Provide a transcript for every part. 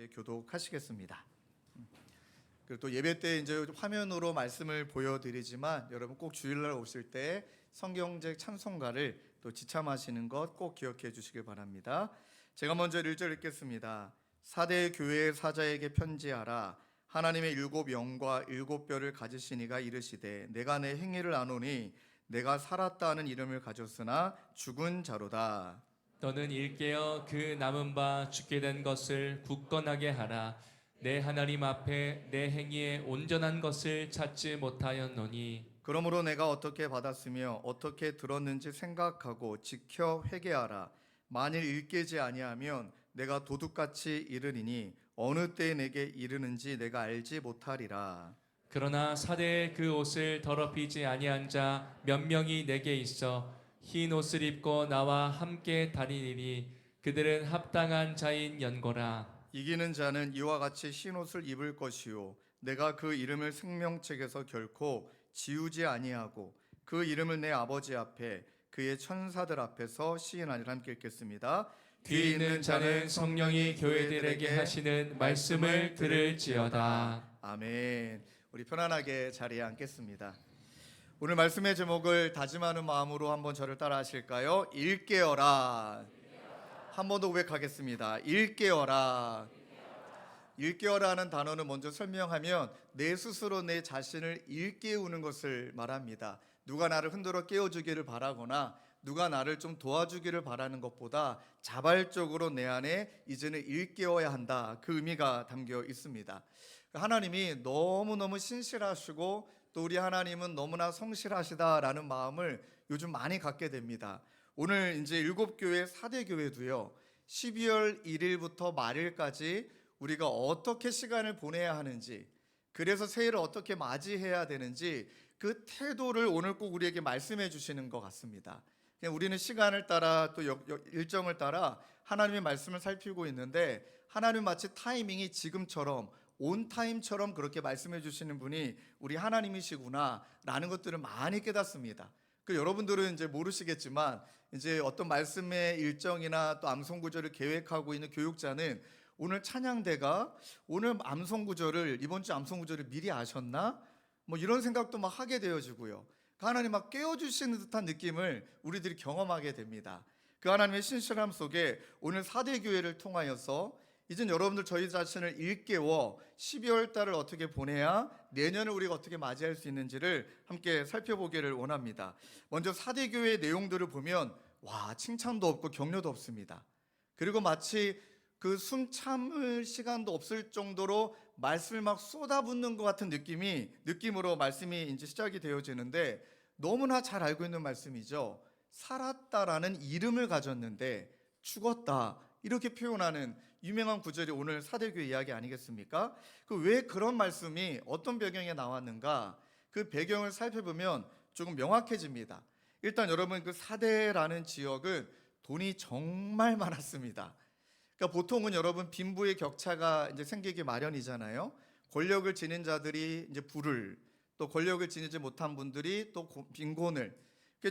함께 교독하시겠습니다. 그리고 또 예배 때 이제 화면으로 말씀을 보여드리지만 여러분 꼭 주일날 오실 때 성경책 찬송가를 또 지참하시는 것 꼭 기억해 주시길 바랍니다. 제가 먼저 1절 읽겠습니다. 사대 교회 사자에게 편지하라. 하나님의 일곱 영과 일곱 뼈를 가지신 이가 이르시되 내가 내 행위를 아노니 내가 살았다 하는 이름을 가졌으나 죽은 자로다. 너는 일깨어 그 남은 바 죽게 된 것을 굳건하게 하라. 내 하나님 앞에 내 행위에 온전한 것을 찾지 못하였노니 그러므로 내가 어떻게 받았으며 어떻게 들었는지 생각하고 지켜 회개하라. 만일 일깨지 아니하면 내가 도둑같이 이르리니 어느 때에 내게 이르는지 내가 알지 못하리라. 그러나 사대의 그 옷을 더럽히지 아니한 자 몇 명이 내게 있어 흰 옷을 입고 나와 함께 다니니 그들은 합당한 자인 연고라. 이기는 자는 이와 같이 흰옷을 입을 것이요 내가 그 이름을 생명책에서 결코 지우지 아니하고 그 이름을 내 아버지 앞에 그의 천사들 앞에서 시인하리라. 함께 읽겠습니다. 귀 있는 자는 성령이 교회들에게 하시는 말씀을 들을지어다. 아멘. 우리 편안하게 자리에 앉겠습니다. 오늘 말씀의 제목을 다짐하는 마음으로 한번 저를 따라 하실까요? 일깨어라. 한 번 더 고백하겠습니다. 일깨어라. 일깨어라는 단어는 먼저 설명하면 내 스스로 내 자신을 일깨우는 것을 말합니다. 누가 나를 흔들어 깨워주기를 바라거나 누가 나를 좀 도와주기를 바라는 것보다 자발적으로 내 안에 이제는 일깨워야 한다. 그 의미가 담겨 있습니다. 하나님이 너무너무 신실하시고 또 우리 하나님은 너무나 성실하시다라는 마음을 요즘 많이 갖게 됩니다. 오늘 이제 7교회 4대 교회도요. 12월 1일부터 말일까지 우리가 어떻게 시간을 보내야 하는지, 그래서 새해를 어떻게 맞이해야 되는지 그 태도를 오늘 꼭 우리에게 말씀해 주시는 것 같습니다. 그냥 우리는 시간을 따라 또 일정을 따라 하나님의 말씀을 살피고 있는데 하나님 마치 타이밍이 지금처럼 온 타임처럼 그렇게 말씀해 주시는 분이 우리 하나님이시구나라는 것들을 많이 깨닫습니다. 그 여러분들은 이제 모르시겠지만 이제 어떤 말씀의 일정이나 또 암송 구절을 계획하고 있는 교육자는 오늘 찬양대가 오늘 암송 구절을 이번 주 암송 구절을 미리 아셨나? 뭐 이런 생각도 막 하게 되어지고요. 그 하나님 막 깨워주시는 듯한 느낌을 우리들이 경험하게 됩니다. 그 하나님의 신실함 속에 오늘 4대 교회를 통하여서 이젠 여러분들 저희 자신을 일깨워 12월 달을 어떻게 보내야 내년을 우리가 어떻게 맞이할 수 있는지를 함께 살펴보기를 원합니다. 먼저 4대 교회의 내용들을 보면 와, 칭찬도 없고 격려도 없습니다. 그리고 마치 그 숨 참을 시간도 없을 정도로 말씀을 막 쏟아붓는 것 같은 느낌으로 말씀이 이제 시작이 되어지는데 너무나 잘 알고 있는 말씀이죠. 살았다라는 이름을 가졌는데 죽었다 이렇게 표현하는 유명한 구절이 오늘 사대교회 이야기 아니겠습니까? 그 왜 그런 말씀이 어떤 배경에 나왔는가? 그 배경을 살펴보면 조금 명확해집니다. 일단 여러분 그 사대라는 지역은 돈이 정말 많았습니다. 그러니까 보통은 여러분 빈부의 격차가 이제 생기기 마련이잖아요. 권력을 지닌 자들이 이제 부를, 또 권력을 지니지 못한 분들이 또 빈곤을.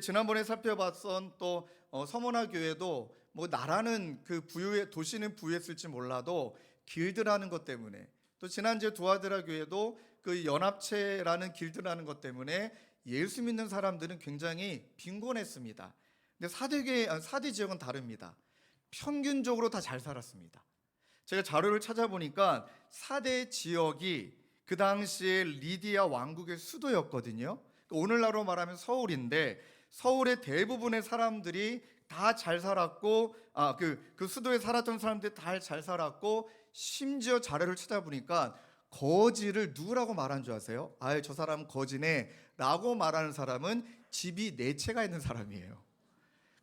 지난번에 살펴봤던 또 서머나 교회도 뭐 나라는 그 부유의 도시는 부유했을지 몰라도 길드라는 것 때문에, 또 지난주에 두아드라 교회도 그 연합체라는 길드라는 것 때문에 예수 믿는 사람들은 굉장히 빈곤했습니다. 근데 사대 지역은 다릅니다. 평균적으로 다 잘 살았습니다. 제가 자료를 찾아보니까 4대 지역이 그 당시에 리디아 왕국의 수도였거든요. 오늘날로 말하면 서울인데 서울의 대부분의 사람들이 다 잘 살았고 그 수도에 살았던 사람들이 다 잘 살았고 심지어 자료를 찾아보니까 거지를 누구라고 말한 줄 아세요? 아예 저 사람은 거지네 라고 말하는 사람은 집이 4채가 있는 사람이에요.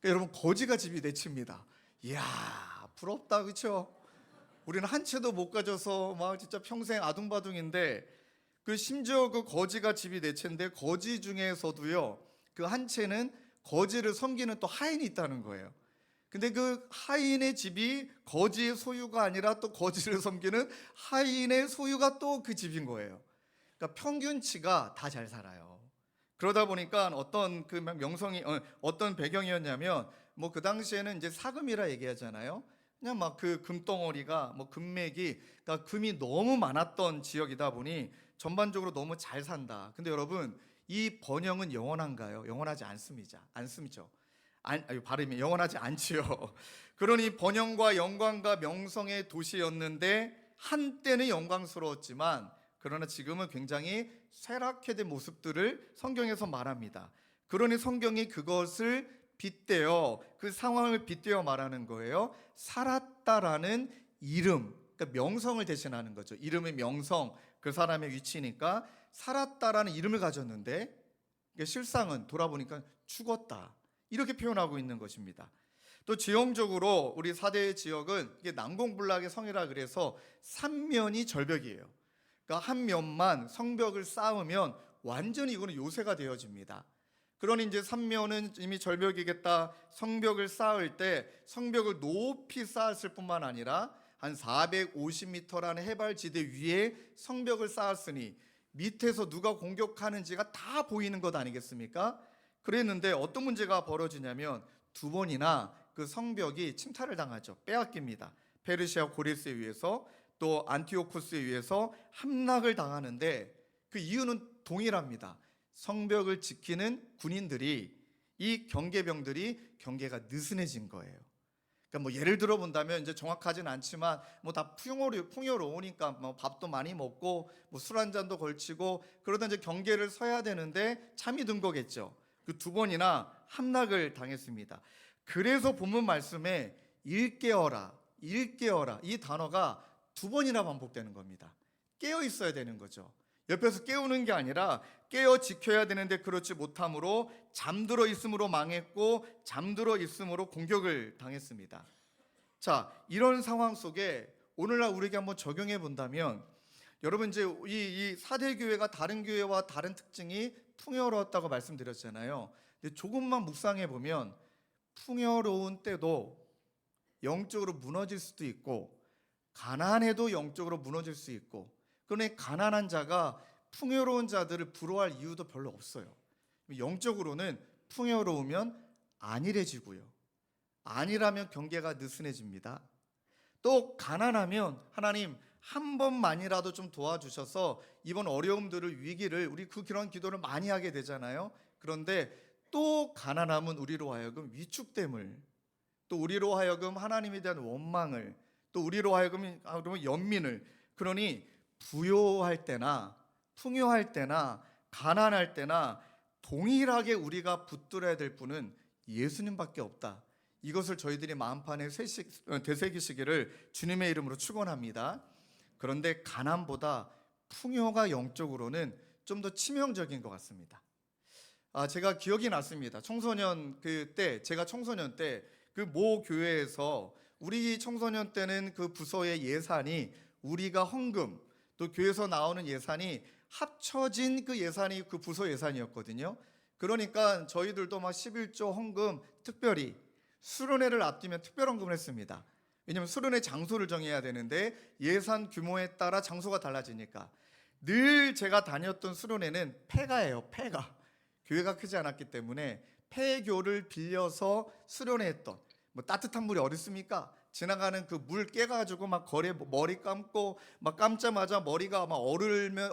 그러니까 여러분 거지가 집이 4채입니다. 이야 부럽다 그렇죠? 우리는 한 채도 못 가져서 막 진짜 평생 아둥바둥인데 그 심지어 그 거지가 집이 4채인데 거지 중에서도요 그 한 채는 거지를 섬기는 또 하인이 있다는 거예요. 근데 그 하인의 집이 거지의 소유가 아니라 또 거지를 섬기는 하인의 소유가 또 그 집인 거예요. 그러니까 평균치가 다 잘 살아요. 그러다 보니까 어떤 그 명성이 어떤 배경이었냐면 뭐 그 당시에는 이제 사금이라 얘기하잖아요. 그냥 막 그 금덩어리가 뭐 금맥이 그러니까 금이 너무 많았던 지역이다 보니 전반적으로 너무 잘 산다. 근데 여러분 이 번영은 영원한가요? 영원하지 않습니다. 않습니죠? 발음이 영원하지 않지요. 그러니 번영과 영광과 명성의 도시였는데 한때는 영광스러웠지만 그러나 지금은 굉장히 쇠락해진 모습들을 성경에서 말합니다. 그러니 성경이 그것을 빗대어 그 상황을 빗대어 말하는 거예요. 살았다라는 이름, 그러니까 명성을 대신하는 거죠. 이름의 명성, 그 사람의 위치니까 살았다라는 이름을 가졌는데 실상은 돌아보니까 죽었다. 이렇게 표현하고 있는 것입니다. 또 지형적으로 우리 사대의 지역은 이게 난공불락의 성이라 그래서 삼면이 절벽이에요. 그러니까 한 면만 성벽을 쌓으면 완전히 이거는 요새가 되어집니다. 그러니 이제 삼면은 이미 절벽이겠다. 성벽을 쌓을 때 성벽을 높이 쌓았을 뿐만 아니라 한 450m라는 해발 지대 위에 성벽을 쌓았으니 밑에서 누가 공격하는지가 다 보이는 것 아니겠습니까? 그랬는데 어떤 문제가 벌어지냐면 두 번이나 그 성벽이 침탈을 당하죠. 빼앗깁니다. 페르시아 고레스에 의해서 또 안티오코스에 의해서 함락을 당하는데 그 이유는 동일합니다. 성벽을 지키는 군인들이 이 경계병들이 경계가 느슨해진 거예요. 그러니까 뭐 예를 들어 본다면 이제 정확하진 않지만 뭐 다 풍요로우니까 뭐 밥도 많이 먹고 뭐 술 한 잔도 걸치고 그러다 이제 경계를 서야 되는데 잠이 든 거겠죠. 그 두 번이나 함락을 당했습니다. 그래서 본문 말씀에 일깨어라 이 단어가 두 번이나 반복되는 겁니다. 깨어 있어야 되는 거죠. 옆에서 깨우는 게 아니라 깨어 지켜야 되는데 그렇지 못함으로 잠들어 있음으로 망했고 잠들어 있음으로 공격을 당했습니다. 자, 이런 상황 속에 오늘날 우리에게 한번 적용해 본다면 여러분 이제 이 사대 교회가 다른 교회와 다른 특징이 풍요로웠다고 말씀드렸잖아요. 근데 조금만 묵상해 보면 풍요로운 때도 영적으로 무너질 수도 있고 가난해도 영적으로 무너질 수 있고 그러니 가난한 자가 풍요로운 자들을 부러워할 이유도 별로 없어요. 영적으로는 풍요로우면 안일해지고요. 안일하면 경계가 느슨해집니다. 또 가난하면 하나님 한 번만이라도 좀 도와주셔서 이번 어려움들을 위기를 우리 그런 기도를 많이 하게 되잖아요. 그런데 또 가난함은 우리로 하여금 위축됨을 또 우리로 하여금 하나님에 대한 원망을 또 우리로 하여금 연민을 그러니 부요할 때나 풍요할 때나 가난할 때나 동일하게 우리가 붙들어야 될 분은 예수님밖에 없다. 이것을 저희들이 마음판에 되새기시기를 주님의 이름으로 축원합니다. 그런데 가난보다 풍요가 영적으로는 좀 더 치명적인 것 같습니다. 제가 기억이 났습니다. 제가 청소년 때 그 모 교회에서 우리 청소년 때는 그 부서의 예산이 우리가 헌금 또 교회에서 나오는 예산이 합쳐진 그 예산이 그 부서 예산이었거든요. 그러니까 저희들도 막 11조 헌금 특별히 수련회를 앞두면 특별 헌금을 했습니다. 왜냐하면 수련회 장소를 정해야 되는데 예산 규모에 따라 장소가 달라지니까 늘 제가 다녔던 수련회는 폐가예요. 폐가 교회가 크지 않았기 때문에 폐교를 빌려서 수련회 했던 뭐 따뜻한 물이 어딨습니까? 지나가는 그 물 깨가지고 막 거리에 머리 감고 막 감자마자 머리가 막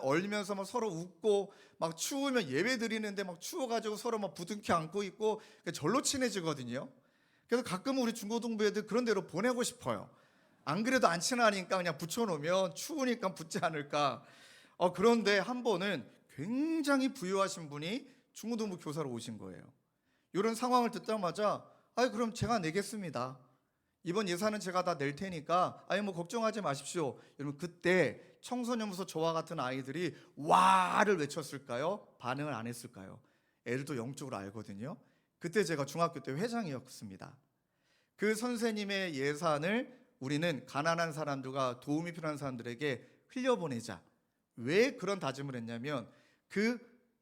얼면서 막 서로 웃고 막 추우면 예배 드리는데 막 추워가지고 서로 막 부둥켜 안고 있고 절로 친해지거든요. 그래서 가끔 우리 중고등부 애들 그런 데로 보내고 싶어요. 안 그래도 안 친하니까 그냥 붙여놓으면 추우니까 붙지 않을까. 그런데 한 번은 굉장히 부유하신 분이 중고등부 교사로 오신 거예요. 이런 상황을 듣자마자 그럼 제가 내겠습니다. 이번 예산은 제가 다 낼 테니까 뭐 걱정하지 마십시오. 여러분 그때 청소년부서 저와 같은 아이들이 와를 외쳤을까요? 반응을 안 했을까요? 애들도 영적으로 알거든요. 그때 제가 중학교 때 회장이었습니다. 그 선생님의 예산을 우리는 가난한 사람들과 도움이 필요한 사람들에게 흘려보내자. 왜 그런 다짐을 했냐면 그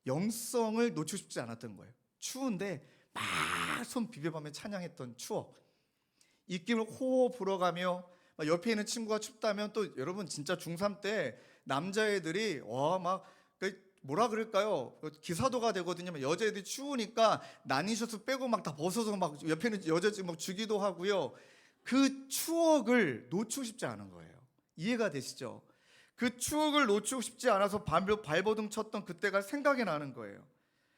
영성을 놓치고 싶지 않았던 거예요. 추운데 막 손 비벼가며 찬양했던 추억. 입김을 호호 불어가며 옆에 있는 친구가 춥다면 또 여러분 진짜 중3 때 남자애들이 뭐라 그럴까요? 기사도가 되거든요. 여자애들이 추우니까 난이셔츠 빼고 막 다 벗어서 막 옆에 있는 여자애들 막 주기도 하고요. 그 추억을 놓치고 싶지 않은 거예요. 이해가 되시죠? 그 추억을 놓치고 싶지 않아서 발버둥 쳤던 그때가 생각이 나는 거예요.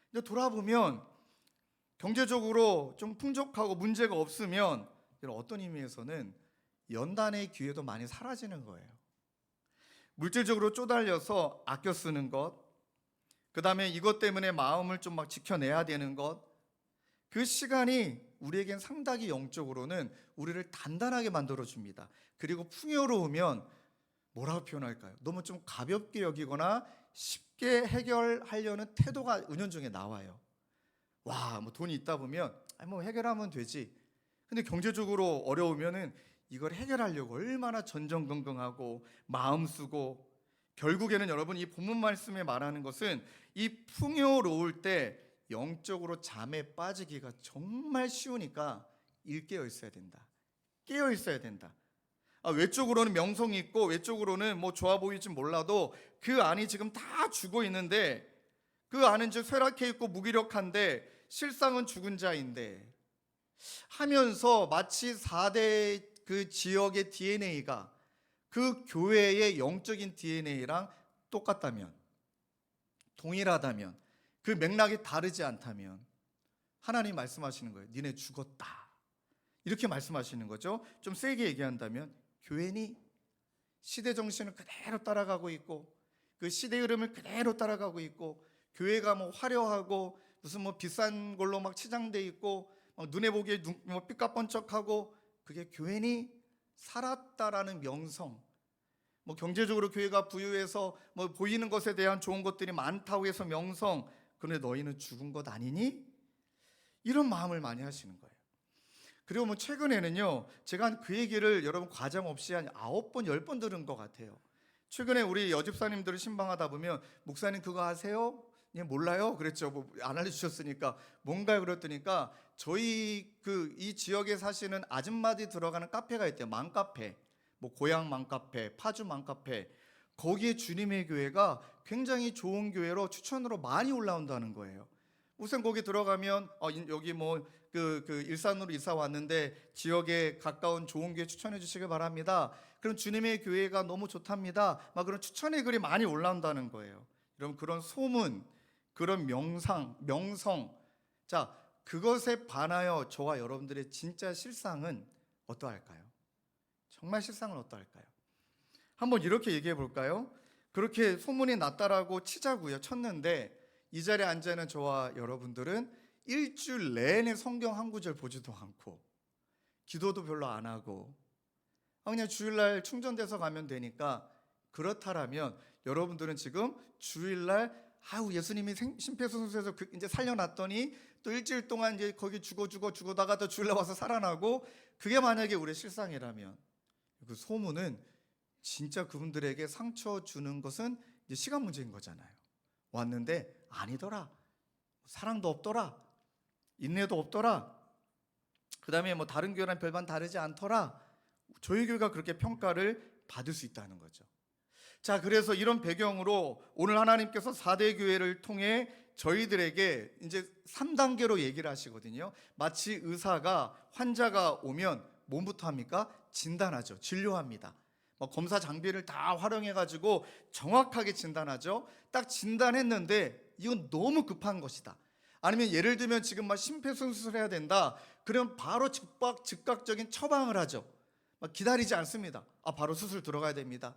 근데 돌아보면 경제적으로 좀 풍족하고 문제가 없으면 어떤 의미에서는 연단의 기회도 많이 사라지는 거예요. 물질적으로 쪼달려서 아껴 쓰는 것, 그 다음에 이것 때문에 마음을 좀 막 지켜내야 되는 것, 그 시간이 우리에겐 상당히 영적으로는 우리를 단단하게 만들어줍니다. 그리고 풍요로우면 뭐라고 표현할까요? 너무 좀 가볍게 여기거나 쉽게 해결하려는 태도가 은연중에 나와요. 와, 뭐 돈이 있다 보면 뭐 해결하면 되지. 근데 경제적으로 어려우면은 이걸 해결하려고 얼마나 전전긍긍하고 마음 쓰고, 결국에는 여러분 이 본문 말씀에 말하는 것은 이 풍요로울 때 영적으로 잠에 빠지기가 정말 쉬우니까 일깨어 있어야 된다. 깨어 있어야 된다. 외적으로는 명성이 있고 외적으로는 뭐 좋아 보이진 몰라도 그 안이 지금 다 죽어 있는데, 그 안은 즉 쇠락해 있고 무기력한데 실상은 죽은 자인데 하면서 마치 4대 그 지역의 DNA가 그 교회의 영적인 DNA랑 똑같다면, 동일하다면, 그 맥락이 다르지 않다면 하나님 말씀하시는 거예요. 니네 죽었다. 이렇게 말씀하시는 거죠. 좀 세게 얘기한다면 교회니 시대 정신을 그대로 따라가고 있고, 그 시대 흐름을 그대로 따라가고 있고, 교회가 뭐 화려하고 무슨 뭐 비싼 걸로 막 치장돼 있고 눈에 보기에 뭐 삐까뻔쩍하고, 그게 교회니 살았다라는 명성, 뭐 경제적으로 교회가 부유해서 뭐 보이는 것에 대한 좋은 것들이 많다고 해서 명성, 그런데 너희는 죽은 것 아니니? 이런 마음을 많이 하시는 거예요. 그리고 뭐 최근에는요, 제가 그 얘기를 여러분 과장 없이 한 9번, 10번 들은 것 같아요. 최근에 우리 여집사님들을 신방하다 보면 목사님 그거 아세요? 예, 몰라요? 그랬죠. 뭐 안 알려주셨으니까 뭔가요? 그랬더니까 저희 그 이 지역에 사시는 아줌마들이 들어가는 카페가 있대요. 맘카페, 뭐 고향 맘카페, 파주 맘카페. 거기에 주님의 교회가 굉장히 좋은 교회로 추천으로 많이 올라온다는 거예요. 우선 거기 들어가면 여기 뭐 그 일산으로 이사 왔는데 지역에 가까운 좋은 교회 추천해 주시길 바랍니다. 그럼 주님의 교회가 너무 좋답니다. 막 그런 추천의 글이 많이 올라온다는 거예요. 여러분, 그런 소문, 그런 명성, 자, 그것에 반하여 저와 여러분들의 진짜 실상은 어떠할까요? 정말 실상은 어떠할까요? 한번 이렇게 얘기해 볼까요? 그렇게 소문이 났다라고 치자고요. 쳤는데 이 자리에 앉아 있는 저와 여러분들은 일주일 내내 성경 한 구절 보지도 않고 기도도 별로 안 하고 그냥 주일날 충전돼서 가면 되니까, 그렇다라면 여러분들은 지금 주일날 예수님이 심폐소생술에서 이제 살려놨더니 또 일주일 동안 이제 거기 죽어다가 또 주일날 와서 살아나고, 그게 만약에 우리의 실상이라면 그 소문은 진짜 그분들에게 상처 주는 것은 이제 시간 문제인 거잖아요. 왔는데 아니더라, 사랑도 없더라, 인내도 없더라, 그 다음에 뭐 다른 교회랑 별반 다르지 않더라, 저희 교회가 그렇게 평가를 받을 수 있다는 거죠. 자, 그래서 이런 배경으로 오늘 하나님께서 4대 교회를 통해 저희들에게 이제 3단계로 얘기를 하시거든요. 마치 의사가 환자가 오면 뭐부터 합니까? 진단하죠. 진료합니다. 뭐 검사 장비를 다 활용해 가지고 정확하게 진단하죠. 딱 진단했는데 이건 너무 급한 것이다, 아니면 예를 들면 지금 막 심폐소생술해야 된다, 그러면 바로 즉각적인 처방을 하죠. 막 기다리지 않습니다. 바로 수술 들어가야 됩니다.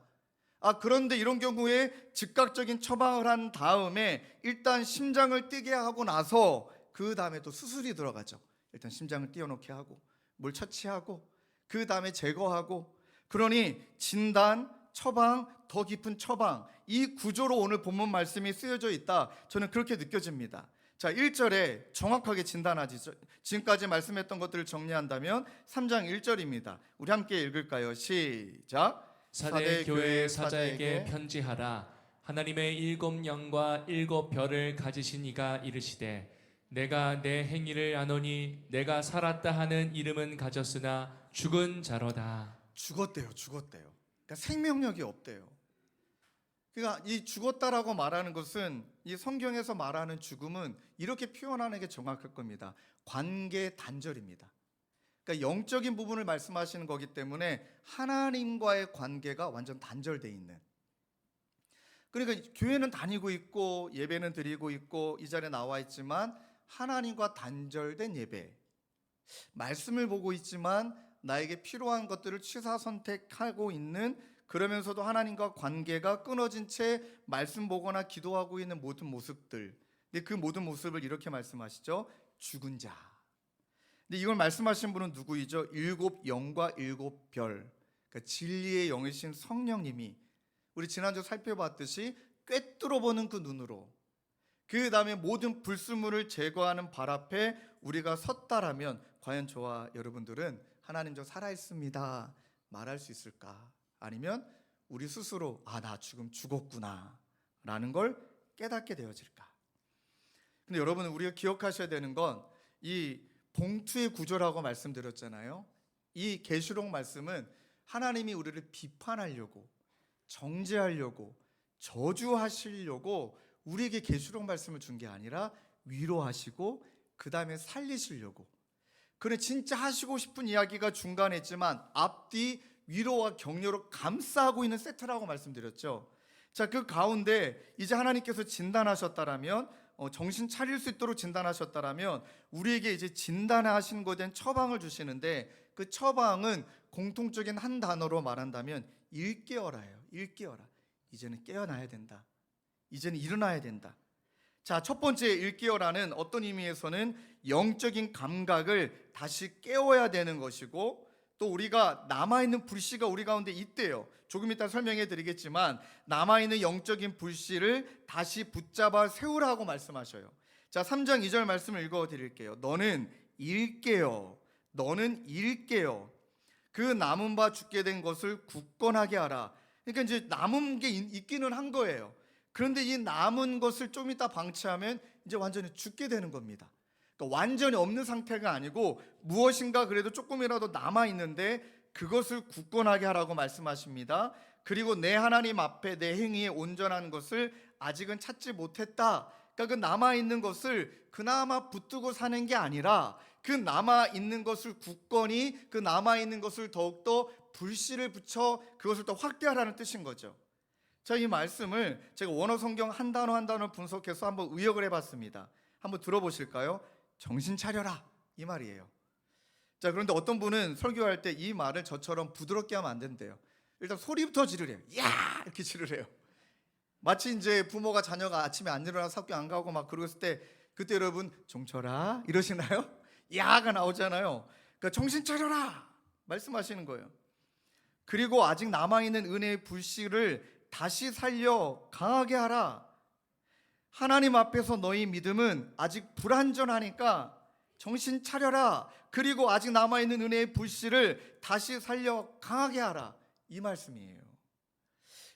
그런데 이런 경우에 즉각적인 처방을 한 다음에 일단 심장을 뛰게 하고 나서 그 다음에 또 수술이 들어가죠. 일단 심장을 띄워놓게 하고 물 처치하고 그 다음에 제거하고, 그러니 진단, 처방, 더 깊은 처방, 이 구조로 오늘 본문 말씀이 쓰여져 있다, 저는 그렇게 느껴집니다. 자, 1절에 정확하게 진단하지. 지금까지 말씀했던 것들을 정리한다면 3장 1절입니다. 우리 함께 읽을까요? 시작. 사대 교회 사자에게 편지하라. 하나님의 7 영과 7 별을 가지신 이가 이르시되, 내가 내 행위를 아노니 내가 살았다 하는 이름은 가졌으나 죽은 자로다. 죽었대요. 그러니까 생명력이 없대요. 그러니까 이 죽었다라고 말하는 것은, 이 성경에서 말하는 죽음은 이렇게 표현하는 게 정확할 겁니다. 관계 단절입니다. 그러니까 영적인 부분을 말씀하시는 거기 때문에 하나님과의 관계가 완전 단절되어 있는. 그러니까 교회는 다니고 있고 예배는 드리고 있고 이 자리에 나와 있지만 하나님과 단절된 예배. 말씀을 보고 있지만 나에게 필요한 것들을 취사 선택하고 있는, 그러면서도 하나님과 관계가 끊어진 채 말씀 보거나 기도하고 있는 모든 모습들. 근데 그 모든 모습을 이렇게 말씀하시죠. 죽은 자. 근데 이걸 말씀하신 분은 누구이죠? 일곱 영과 일곱 별. 그러니까 진리의 영이신 성령님이 우리 지난주 살펴봤듯이 꿰뚫어 보는 그 눈으로, 그 다음에 모든 불순물을 제거하는 발 앞에 우리가 섰다라면 과연 저와 여러분들은 하나님 저 살아있습니다 말할 수 있을까? 아니면 우리 스스로 나 지금 죽었구나 라는 걸 깨닫게 되어질까? 근데 여러분, 우리가 기억하셔야 되는 건 이 봉투의 구조라고 말씀드렸잖아요. 이 계시록 말씀은 하나님이 우리를 비판하려고, 정죄하려고, 저주하시려고 우리에게 계시록 말씀을 준 게 아니라 위로하시고 그 다음에 살리시려고. 그래, 진짜 하시고 싶은 이야기가 중간에 있지만 앞뒤 위로와 격려로 감싸고 있는 세트라고 말씀드렸죠. 자, 그 가운데 이제 하나님께서 진단하셨다라면, 정신 차릴 수 있도록 진단하셨다라면 우리에게 이제 진단하신 것에 대한 처방을 주시는데, 그 처방은 공통적인 한 단어로 말한다면 일깨어라예요. 일깨어라. 이제는 깨어나야 된다. 이제는 일어나야 된다. 자, 첫 번째 일깨어라는 어떤 의미에서는 영적인 감각을 다시 깨워야 되는 것이고, 또 우리가 남아있는 불씨가 우리 가운데 있대요. 조금 이따 설명해 드리겠지만 남아있는 영적인 불씨를 다시 붙잡아 세우라고 말씀하셔요. 자, 3장 2절 말씀을 읽어 드릴게요. 너는 일깨어, 너는 일깨어 그 남은 바 죽게 된 것을 굳건하게 하라. 그러니까 이제 남은 게 있기는 한 거예요. 그런데 이 남은 것을 좀 이따 방치하면 이제 완전히 죽게 되는 겁니다. 그러니까 완전히 없는 상태가 아니고 무엇인가 그래도 조금이라도 남아 있는데 그것을 굳건하게 하라고 말씀하십니다. 그리고 내 하나님 앞에 내 행위에 온전한 것을 아직은 찾지 못했다. 그러니까 그 남아 있는 것을 그나마 붙들고 사는 게 아니라 그 남아 있는 것을 굳건히, 그 남아 있는 것을 더욱더 불씨를 붙여 그것을 더 확대하라는 뜻인 거죠. 자, 이 말씀을 제가 원어 성경 한 단어 한 단어 분석해서 한번 의역을 해봤습니다. 한번 들어보실까요? 정신 차려라, 이 말이에요. 자, 그런데 어떤 분은 설교할 때 이 말을 저처럼 부드럽게 하면 안 된대요. 일단 소리부터 지르래요. 야! 이렇게 지르래요. 마치 이제 부모가 자녀가 아침에 안 일어나서 학교 안 가고 막 그러고 있을 때, 그때 여러분 종쳐라 이러시나요? 야가 나오잖아요. 그러니까 정신 차려라 말씀하시는 거예요. 그리고 아직 남아있는 은혜의 불씨를 다시 살려 강하게 하라. 하나님 앞에서 너희 믿음은 아직 불완전하니까 정신 차려라. 그리고 아직 남아있는 은혜의 불씨를 다시 살려 강하게 하라. 이 말씀이에요.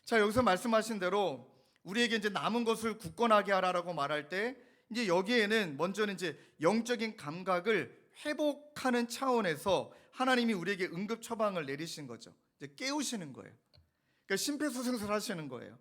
자, 여기서 말씀하신 대로 우리에게 이제 남은 것을 굳건하게 하라라고 말할 때, 이제 여기에는 먼저는 이제 영적인 감각을 회복하는 차원에서 하나님이 우리에게 응급 처방을 내리신 거죠. 이제 깨우시는 거예요. 그러니까 심폐소생술 하시는 거예요.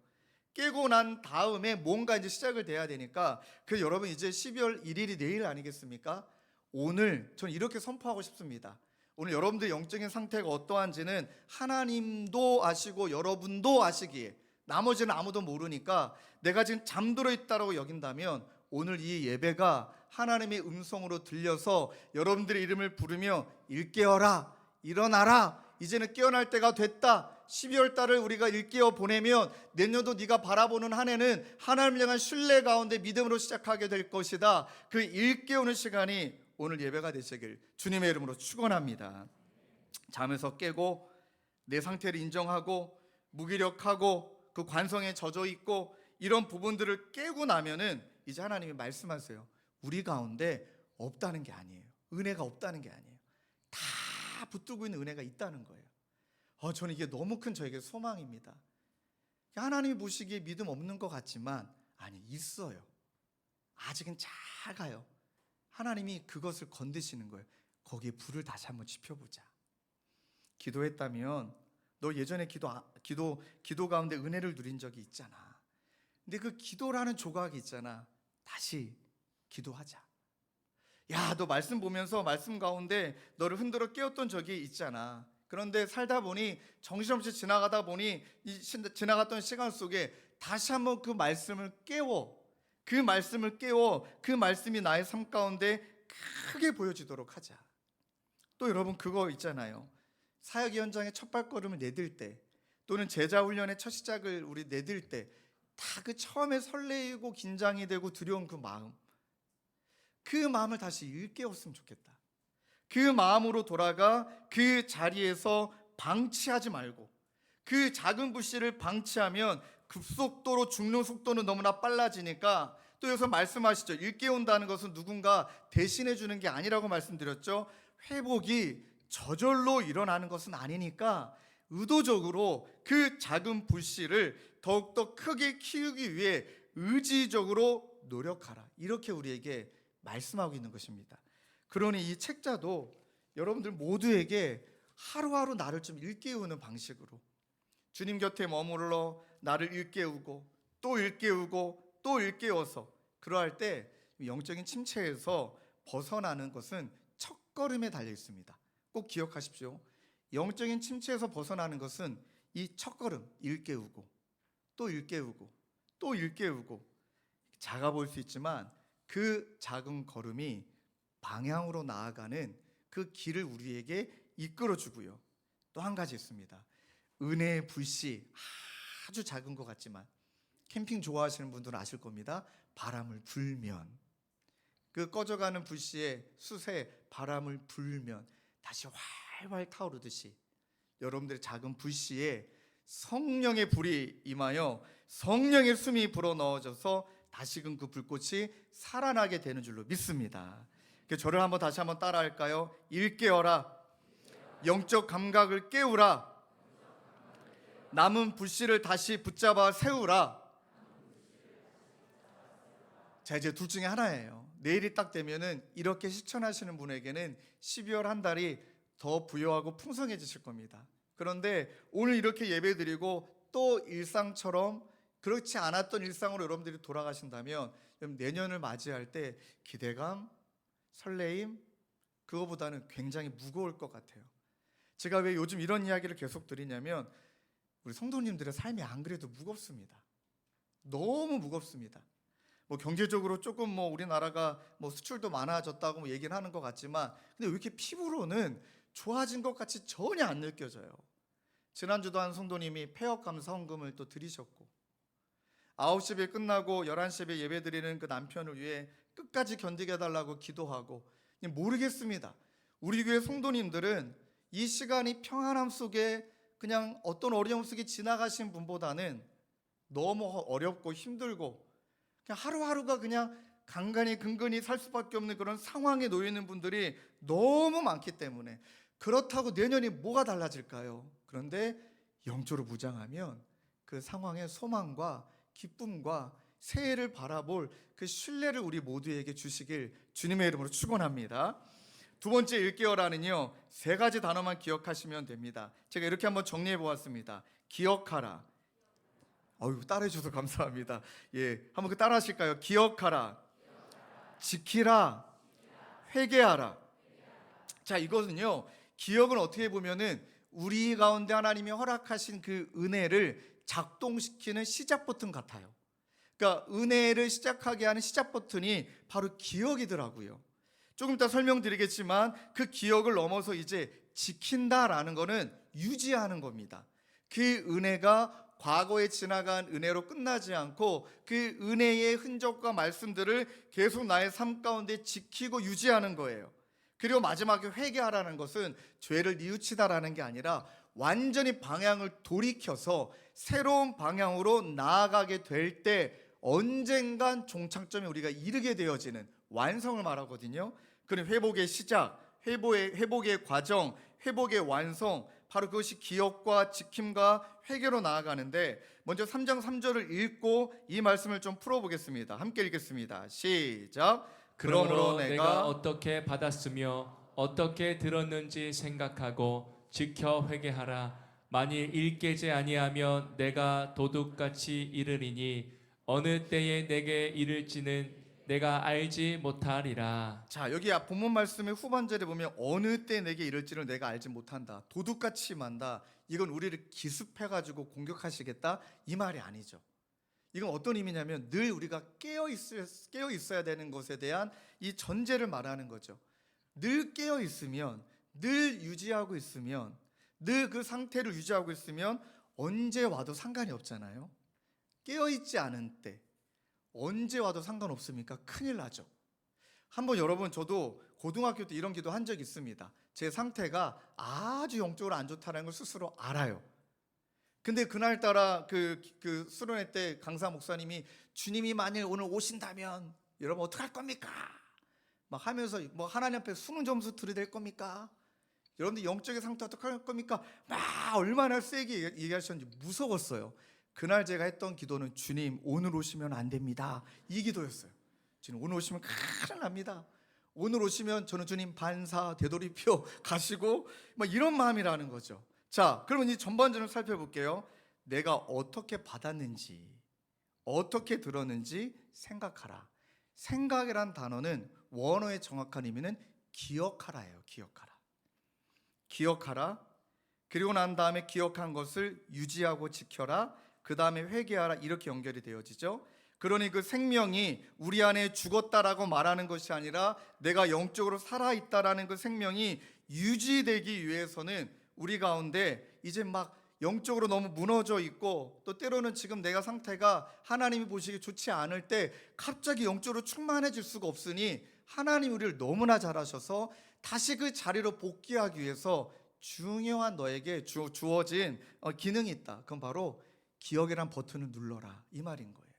깨고 난 다음에 뭔가 이제 시작을 돼야 되니까, 그 여러분 이제 12월 1일이 내일 아니겠습니까? 오늘 전 이렇게 선포하고 싶습니다. 오늘 여러분들의 영적인 상태가 어떠한지는 하나님도 아시고 여러분도 아시기에, 나머지는 아무도 모르니까 내가 지금 잠들어 있다고 여긴다면 오늘 이 예배가 하나님의 음성으로 들려서 여러분들의 이름을 부르며 일깨어라, 일어나라, 이제는 깨어날 때가 됐다. 12월 달을 우리가 일깨어 보내면 내년도 네가 바라보는 한 해는 하나님을 향한 신뢰 가운데 믿음으로 시작하게 될 것이다. 그 일깨우는 시간이 오늘 예배가 되시길 주님의 이름으로 축원합니다. 잠에서 깨고 내 상태를 인정하고 무기력하고 그 관성에 젖어 있고 이런 부분들을 깨고 나면은 이제 하나님이 말씀하세요. 우리 가운데 없다는 게 아니에요. 은혜가 없다는 게 아니에요. 다 붙들고 있는 은혜가 있다는 거예요. 저는 이게 너무 큰 저에게 소망입니다. 하나님이 보시기에 믿음 없는 것 같지만 아니, 있어요. 아직은 작아요. 하나님이 그것을 건드시는 거예요. 거기에 불을 다시 한번 지펴보자. 기도했다면 너 예전에 기도 가운데 은혜를 누린 적이 있잖아. 근데 그 기도라는 조각이 있잖아. 다시 기도하자. 야, 너 말씀 보면서 말씀 가운데 너를 흔들어 깨웠던 적이 있잖아. 그런데 살다 보니 정신없이 지나가다 보니 지나갔던 시간 속에 다시 한번 그 말씀을 깨워 그 말씀이 나의 삶 가운데 크게 보여지도록 하자. 또 여러분 그거 있잖아요. 사역 현장의 첫 발걸음을 내딜 때 또는 제자 훈련의 첫 시작을 우리 내딜 때 다 그 처음에 설레이고 긴장이 되고 두려운 그 마음을 다시 일깨웠으면 좋겠다. 그 마음으로 돌아가 그 자리에서 방치하지 말고, 그 작은 불씨를 방치하면 급속도로 죽는 속도는 너무나 빨라지니까, 또 여기서 말씀하시죠. 일깨운다는 것은 누군가 대신해 주는 게 아니라고 말씀드렸죠. 회복이 저절로 일어나는 것은 아니니까 의도적으로 그 작은 불씨를 더욱더 크게 키우기 위해 의지적으로 노력하라. 이렇게 우리에게 말씀하고 있는 것입니다. 그러니 이 책자도 여러분들 모두에게 하루하루 나를 좀 일깨우는 방식으로, 주님 곁에 머물러 나를 일깨우고 또 일깨우고 또 일깨워서, 그러할 때 영적인 침체에서 벗어나는 것은 첫걸음에 달려 있습니다. 꼭 기억하십시오. 영적인 침체에서 벗어나는 것은 이 첫걸음, 일깨우고 또 일깨우고 또 일깨우고, 작아 보일 수 있지만 그 작은 걸음이 방향으로 나아가는 그 길을 우리에게 이끌어 주고요. 또 한 가지 있습니다. 은혜의 불씨, 아주 작은 것 같지만 캠핑 좋아하시는 분들은 아실 겁니다. 바람을 불면, 그 꺼져가는 불씨의 숯에 바람을 불면 다시 활활 타오르듯이 여러분들의 작은 불씨에 성령의 불이 임하여 성령의 숨이 불어넣어져서 다시금 그 불꽃이 살아나게 되는 줄로 믿습니다. 저를 다시 한번 따라할까요? 일깨어라, 영적 감각을 깨우라, 남은 불씨를 다시 붙잡아 세우라. 자, 이제 둘 중에 하나예요. 내일이 딱 되면은 이렇게 실천하시는 분에게는 12월 한 달이 더 부유하고 풍성해지실 겁니다. 그런데 오늘 이렇게 예배드리고 또 일상처럼 그렇지 않았던 일상으로 여러분들이 돌아가신다면 내년을 맞이할 때 기대감, 설레임, 그거보다는 굉장히 무거울 것 같아요. 제가 왜 요즘 이런 이야기를 계속 드리냐면, 우리 성도님들의 삶이 안 그래도 무겁습니다. 너무 무겁습니다. 경제적으로 조금 우리나라가 수출도 많아졌다고 얘기는 하는 것 같지만, 근데 왜 이렇게 피부로는 좋아진 것 같이 전혀 안 느껴져요. 지난주도 한 성도님이 폐업 감사 헌금을 또 드리셨고, 9시에 끝나고 11시에 예배 드리는 그 남편을 위해 끝까지 견디게 해달라고 기도하고, 모르겠습니다. 우리 교회 성도님들은 이 시간이 평안함 속에 그냥 어떤 어려움 속에 지나가신 분보다는 너무 어렵고 힘들고 그냥 하루하루가 그냥 간간히 근근히 살 수밖에 없는 그런 상황에 놓여 있는 분들이 너무 많기 때문에, 그렇다고 내년이 뭐가 달라질까요? 그런데 영적으로 무장하면 그 상황의 소망과 기쁨과 새해를 바라볼 그 신뢰를 우리 모두에게 주시길 주님의 이름으로 축원합니다. 두 번째 일깨어라는요, 세 가지 단어만 기억하시면 됩니다. 제가 이렇게 한번 정리해 보았습니다. 기억하라. 따라해 주셔서 감사합니다. 한번 따라 하실까요? 기억하라, 지키라, 회개하라. 자, 이것은요, 기억은 어떻게 보면은 우리 가운데 하나님이 허락하신 그 은혜를 작동시키는 시작 버튼 같아요. 그러니까 은혜를 시작하게 하는 시작 버튼이 바로 기억이더라고요. 조금 이따 설명드리겠지만 그 기억을 넘어서 이제 지킨다라는 것은 유지하는 겁니다. 그 은혜가 과거에 지나간 은혜로 끝나지 않고 그 은혜의 흔적과 말씀들을 계속 나의 삶 가운데 지키고 유지하는 거예요. 그리고 마지막에 회개하라는 것은 죄를 뉘우치다라는 게 아니라 완전히 방향을 돌이켜서 새로운 방향으로 나아가게 될 때 언젠간 종착점에 우리가 이르게 되어지는 완성을 말하거든요. 그럼 회복의 시작, 회복의 과정, 회복의 완성, 바로 그것이 기억과 지킴과 회개로 나아가는데, 먼저 3장 3절을 읽고 이 말씀을 좀 풀어보겠습니다. 함께 읽겠습니다. 시작. 그러므로 내가 어떻게 받았으며 어떻게 들었는지 생각하고 지켜 회개하라. 만일 일깨지 아니하면 내가 도둑같이 이르리니 어느 때에 내게 이를지는 내가 알지 못하리라. 자, 여기 본문 말씀의 후반절에 보면 어느 때 내게 이럴지를 내가 알지 못한다, 도둑같이 만다, 이건 우리를 기습해가지고 공격하시겠다, 이 말이 아니죠. 이건 어떤 의미냐면 늘 우리가 깨어 있어야 되는 것에 대한 이 전제를 말하는 거죠. 늘 깨어 있으면, 늘 유지하고 있으면, 늘 그 상태를 유지하고 있으면 언제 와도 상관이 없잖아요. 깨어 있지 않은 때 언제 와도 상관없습니까? 큰일 나죠. 한번 여러분, 저도 고등학교 때 이런 기도 한 적이 있습니다. 제 상태가 아주 영적으로 안 좋다는 걸 스스로 알아요. 근데 그날따라 그 수련회 때 강사 목사님이 주님이 만일 오늘 오신다면 여러분 어떡할 겁니까? 막 하면서 뭐 하나님 앞에 수능 점수 들이댈 겁니까? 여러분들 영적인 상태 어떡할 겁니까? 막 얼마나 세게 얘기하셨는지 무서웠어요. 그날 제가 했던 기도는 주님 오늘 오시면 안 됩니다, 이 기도였어요. 주님 오늘 오시면 큰일 납니다. 오늘 오시면 저는 주님 반사 되돌이표 가시고 막 이런 마음이라는 거죠. 자, 그러면 이 전반전을 살펴볼게요. 내가 어떻게 받았는지, 어떻게 들었는지 생각하라. 생각이란 단어는 원어의 정확한 의미는 기억하라예요. 기억하라. 그리고 난 다음에 기억한 것을 유지하고 지켜라. 그 다음에 회개하라. 이렇게 연결이 되어지죠. 그러니 그 생명이 우리 안에 죽었다라고 말하는 것이 아니라 내가 영적으로 살아있다라는 그 생명이 유지되기 위해서는 우리 가운데 이제 막 영적으로 너무 무너져 있고, 또 때로는 지금 내가 상태가 하나님이 보시기 좋지 않을 때 갑자기 영적으로 충만해질 수가 없으니 하나님 우리를 너무나 잘 아셔서 다시 그 자리로 복귀하기 위해서 중요한 너에게 주어진 기능이 있다. 그건 바로 기억이란 버튼을 눌러라, 이 말인 거예요.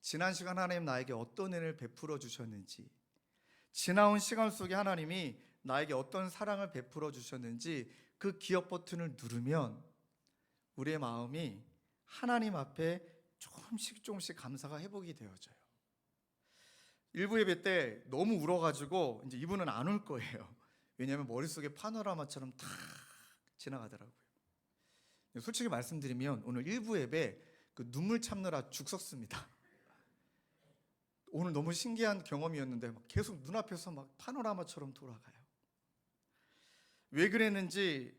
지난 시간 하나님 나에게 어떤 은혜를 베풀어 주셨는지, 지나온 시간 속에 하나님이 나에게 어떤 사랑을 베풀어 주셨는지 그 기억 버튼을 누르면 우리의 마음이 하나님 앞에 조금씩 감사가 회복이 되어져요. 일부 예배 때 너무 울어가지고 이제 이분은 안 울 거예요. 왜냐하면 머릿속에 파노라마처럼 탁 지나가더라고요. 솔직히 말씀드리면 오늘 일부 예배 그 눈물 참느라 죽 섰습니다. 오늘 너무 신기한 경험이었는데 계속 눈앞에서 막 파노라마처럼 돌아가요. 왜 그랬는지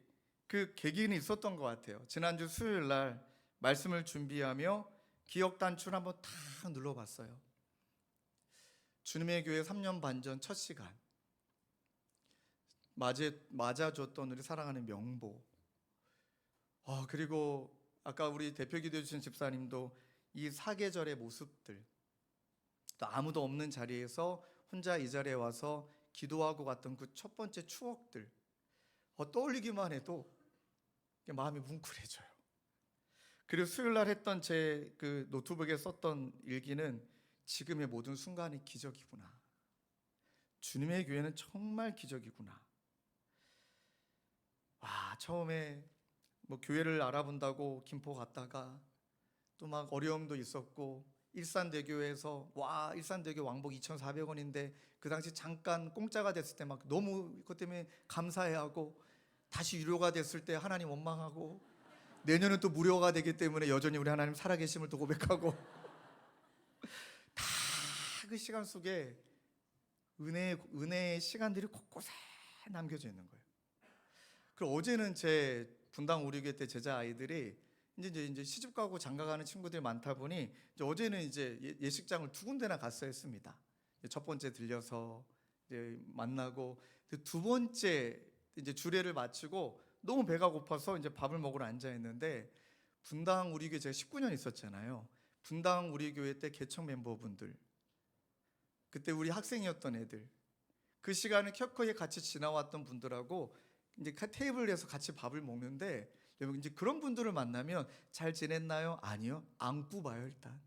그 계기는 있었던 것 같아요. 지난주 수요일 날 말씀을 준비하며 기억 단추를 한번 탁 눌러봤어요. 주님의 교회 3년 반 전 첫 시간 맞아줬던 우리 사랑하는 명보, 그리고 아까 우리 대표 기도해 주신 집사님도 이 사계절의 모습들, 또 아무도 없는 자리에서 혼자 이 자리에 와서 기도하고 갔던 그 첫 번째 추억들, 떠올리기만 해도 마음이 뭉클해져요. 그리고 수요일 날 했던 제 그 노트북에 썼던 일기는 지금의 모든 순간이 기적이구나. 주님의 교회는 정말 기적이구나. 처음에 뭐 교회를 알아본다고 김포 갔다가 또 막 어려움도 있었고, 일산대교에서 일산대교 왕복 2,400원인데 그 당시 잠깐 공짜가 됐을 때 막 너무 그것 때문에 감사해하고, 다시 유료가 됐을 때 하나님 원망하고, 내년은 또 무료가 되기 때문에 여전히 우리 하나님 살아계심을 또 고백하고 다 그 시간 속에 은혜의 시간들이 곳곳에 남겨져 있는 거예요. 그리고 어제는 제 분당 우리교회 때 제자 아이들이 이제 시집 가고 장가 가는 친구들이 많다 보니 이제 어제는 이제 예식장을 2군데나 갔어야 했습니다. 첫 번째 들려서 이제 만나고, 두 번째 이제 주례를 마치고 너무 배가 고파서 이제 밥을 먹으러 앉아 있는데, 분당 우리교회 제가 19년 있었잖아요. 분당 우리교회 때 개척 멤버분들, 그때 우리 학생이었던 애들, 그 시간을 켜커에 같이 지나왔던 분들하고 이제 테이블에서 같이 밥을 먹는데, 여러분 이제 그런 분들을 만나면 잘 지냈나요? 아니요. 안고 봐요. 일단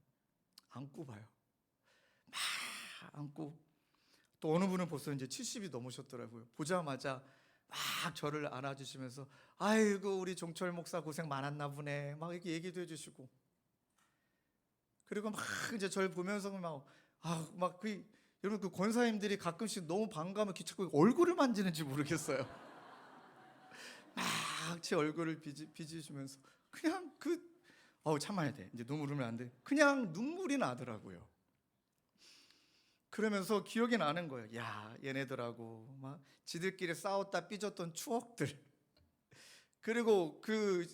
안고 봐요. 막 안고, 또 어느 분은 벌써 이제 70이 넘으셨더라고요. 보자마자 막 저를 안아주시면서 아이고 우리 종철 목사 고생 많았나 보네 막 이렇게 얘기도 해주시고, 그리고 막 이제 저를 보면서 여러분 그 권사님들이 가끔씩 너무 반가우면 자꾸 얼굴을 만지는지 모르겠어요. 막 제 얼굴을 빚으시면서 그냥 참아야 돼, 이제 눈물 흘리면 안 돼, 그냥 눈물이 나더라고요. 그러면서 기억이 나는 거예요. 야, 얘네들하고 막 지들끼리 싸웠다 삐졌던 추억들. 그리고 그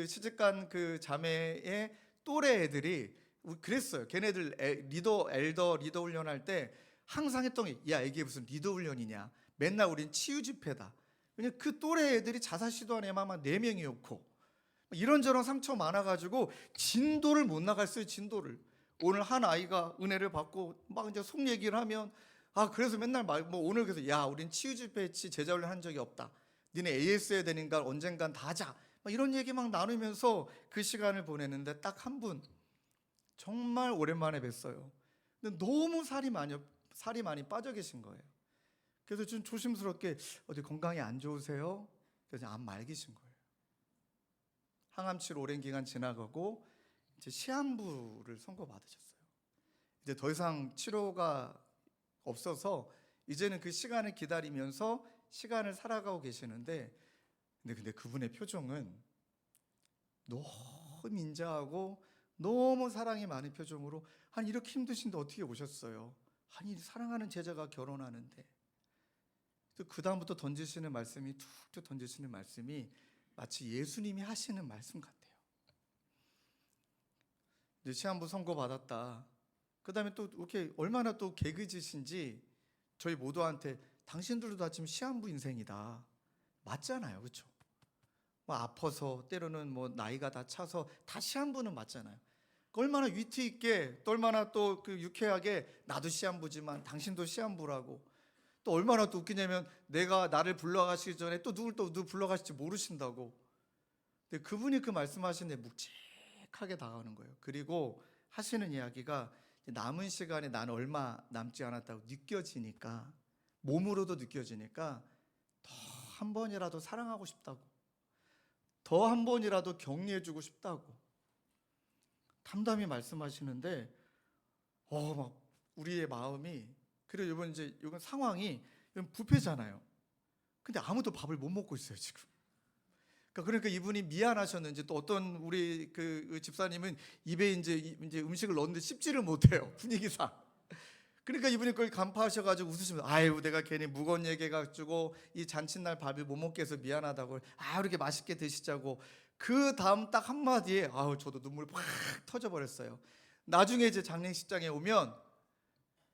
시집간 그 자매의 또래 애들이 그랬어요. 걔네들 리더 훈련할 때 항상 했던 게, 야, 이게 무슨 리더 훈련이냐, 맨날 우린 치유 집회다. 왜냐면 그 또래 애들이 자살 시도한 애만 막 4명이었고 이런저런 상처 많아가지고 진도를 못 나갔어요. 진도를. 오늘 한 아이가 은혜를 받고 막 이제 속 얘기를 하면, 그래서 맨날 뭐 오늘 그래서, 야, 우린 치유 집회 제자 훈련 한 적이 없다. 니네 AS 해야 되니까 언젠간 다 하자. 막 이런 얘기 막 나누면서 그 시간을 보내는데 딱 한 분 정말 오랜만에 뵀어요. 근데 너무 살이 많이 빠져 계신 거예요. 그래서 좀 조심스럽게, 어디 건강이 안 좋으세요? 그래서 암 말기신 거예요. 항암 치료 오랜 기간 지나가고 이제 시한부를 선고받으셨어요. 이제 더 이상 치료가 없어서 이제는 그 시간을 기다리면서 시간을 살아가고 계시는데, 근데 그분의 표정은 너무 인자하고 너무 사랑이 많은 표정으로, 아니 이렇게 힘드신데 어떻게 오셨어요? 아니 사랑하는 제자가 결혼하는데. 그 다음부터 던지시는 말씀이, 툭툭 던지시는 말씀이 마치 예수님이 하시는 말씀 같아요. 이제 시한부 선고 받았다. 그 다음에 또 이렇게 얼마나 또 개그지신지 저희 모두한테, 당신들도 다 지금 시한부 인생이다. 맞잖아요, 그렇죠? 뭐 아파서, 때로는 뭐 나이가 다 차서 다 시한부는 맞잖아요. 얼마나 위트 있게, 또 얼마나 또 그 유쾌하게, 나도 시한부지만 당신도 시한부라고. 또 얼마나 또 웃기냐면, 내가 나를 불러가시기 전에 또 누구 불러가실지 모르신다고. 근데 그분이 그 말씀하시는데 묵직하게 다가오는 거예요. 그리고 하시는 이야기가, 남은 시간에 나는 얼마 남지 않았다고 느껴지니까, 몸으로도 느껴지니까 더 한 번이라도 사랑하고 싶다고, 더 한 번이라도 격려해주고 싶다고 담담히 말씀하시는데, 막 우리의 마음이, 그리고 이번 상황이, 이건 뷔페잖아요. 근데 아무도 밥을 못 먹고 있어요 지금. 그러니까 이분이 미안하셨는지, 또 어떤 우리 그 집사님은 입에 이제 음식을 넣었는데 씹지를 못해요, 분위기상. 그러니까 이분이 그걸 간파하셔가지고 웃으시면서, 아유, 내가 괜히 무거운 얘기해가지고 이 잔칫날 밥을 못 먹게 해서 미안하다고, 이렇게 맛있게 드시자고. 그 다음 딱 한마디에 저도 눈물이 팍 터져버렸어요. 나중에 이제 장례식장에 오면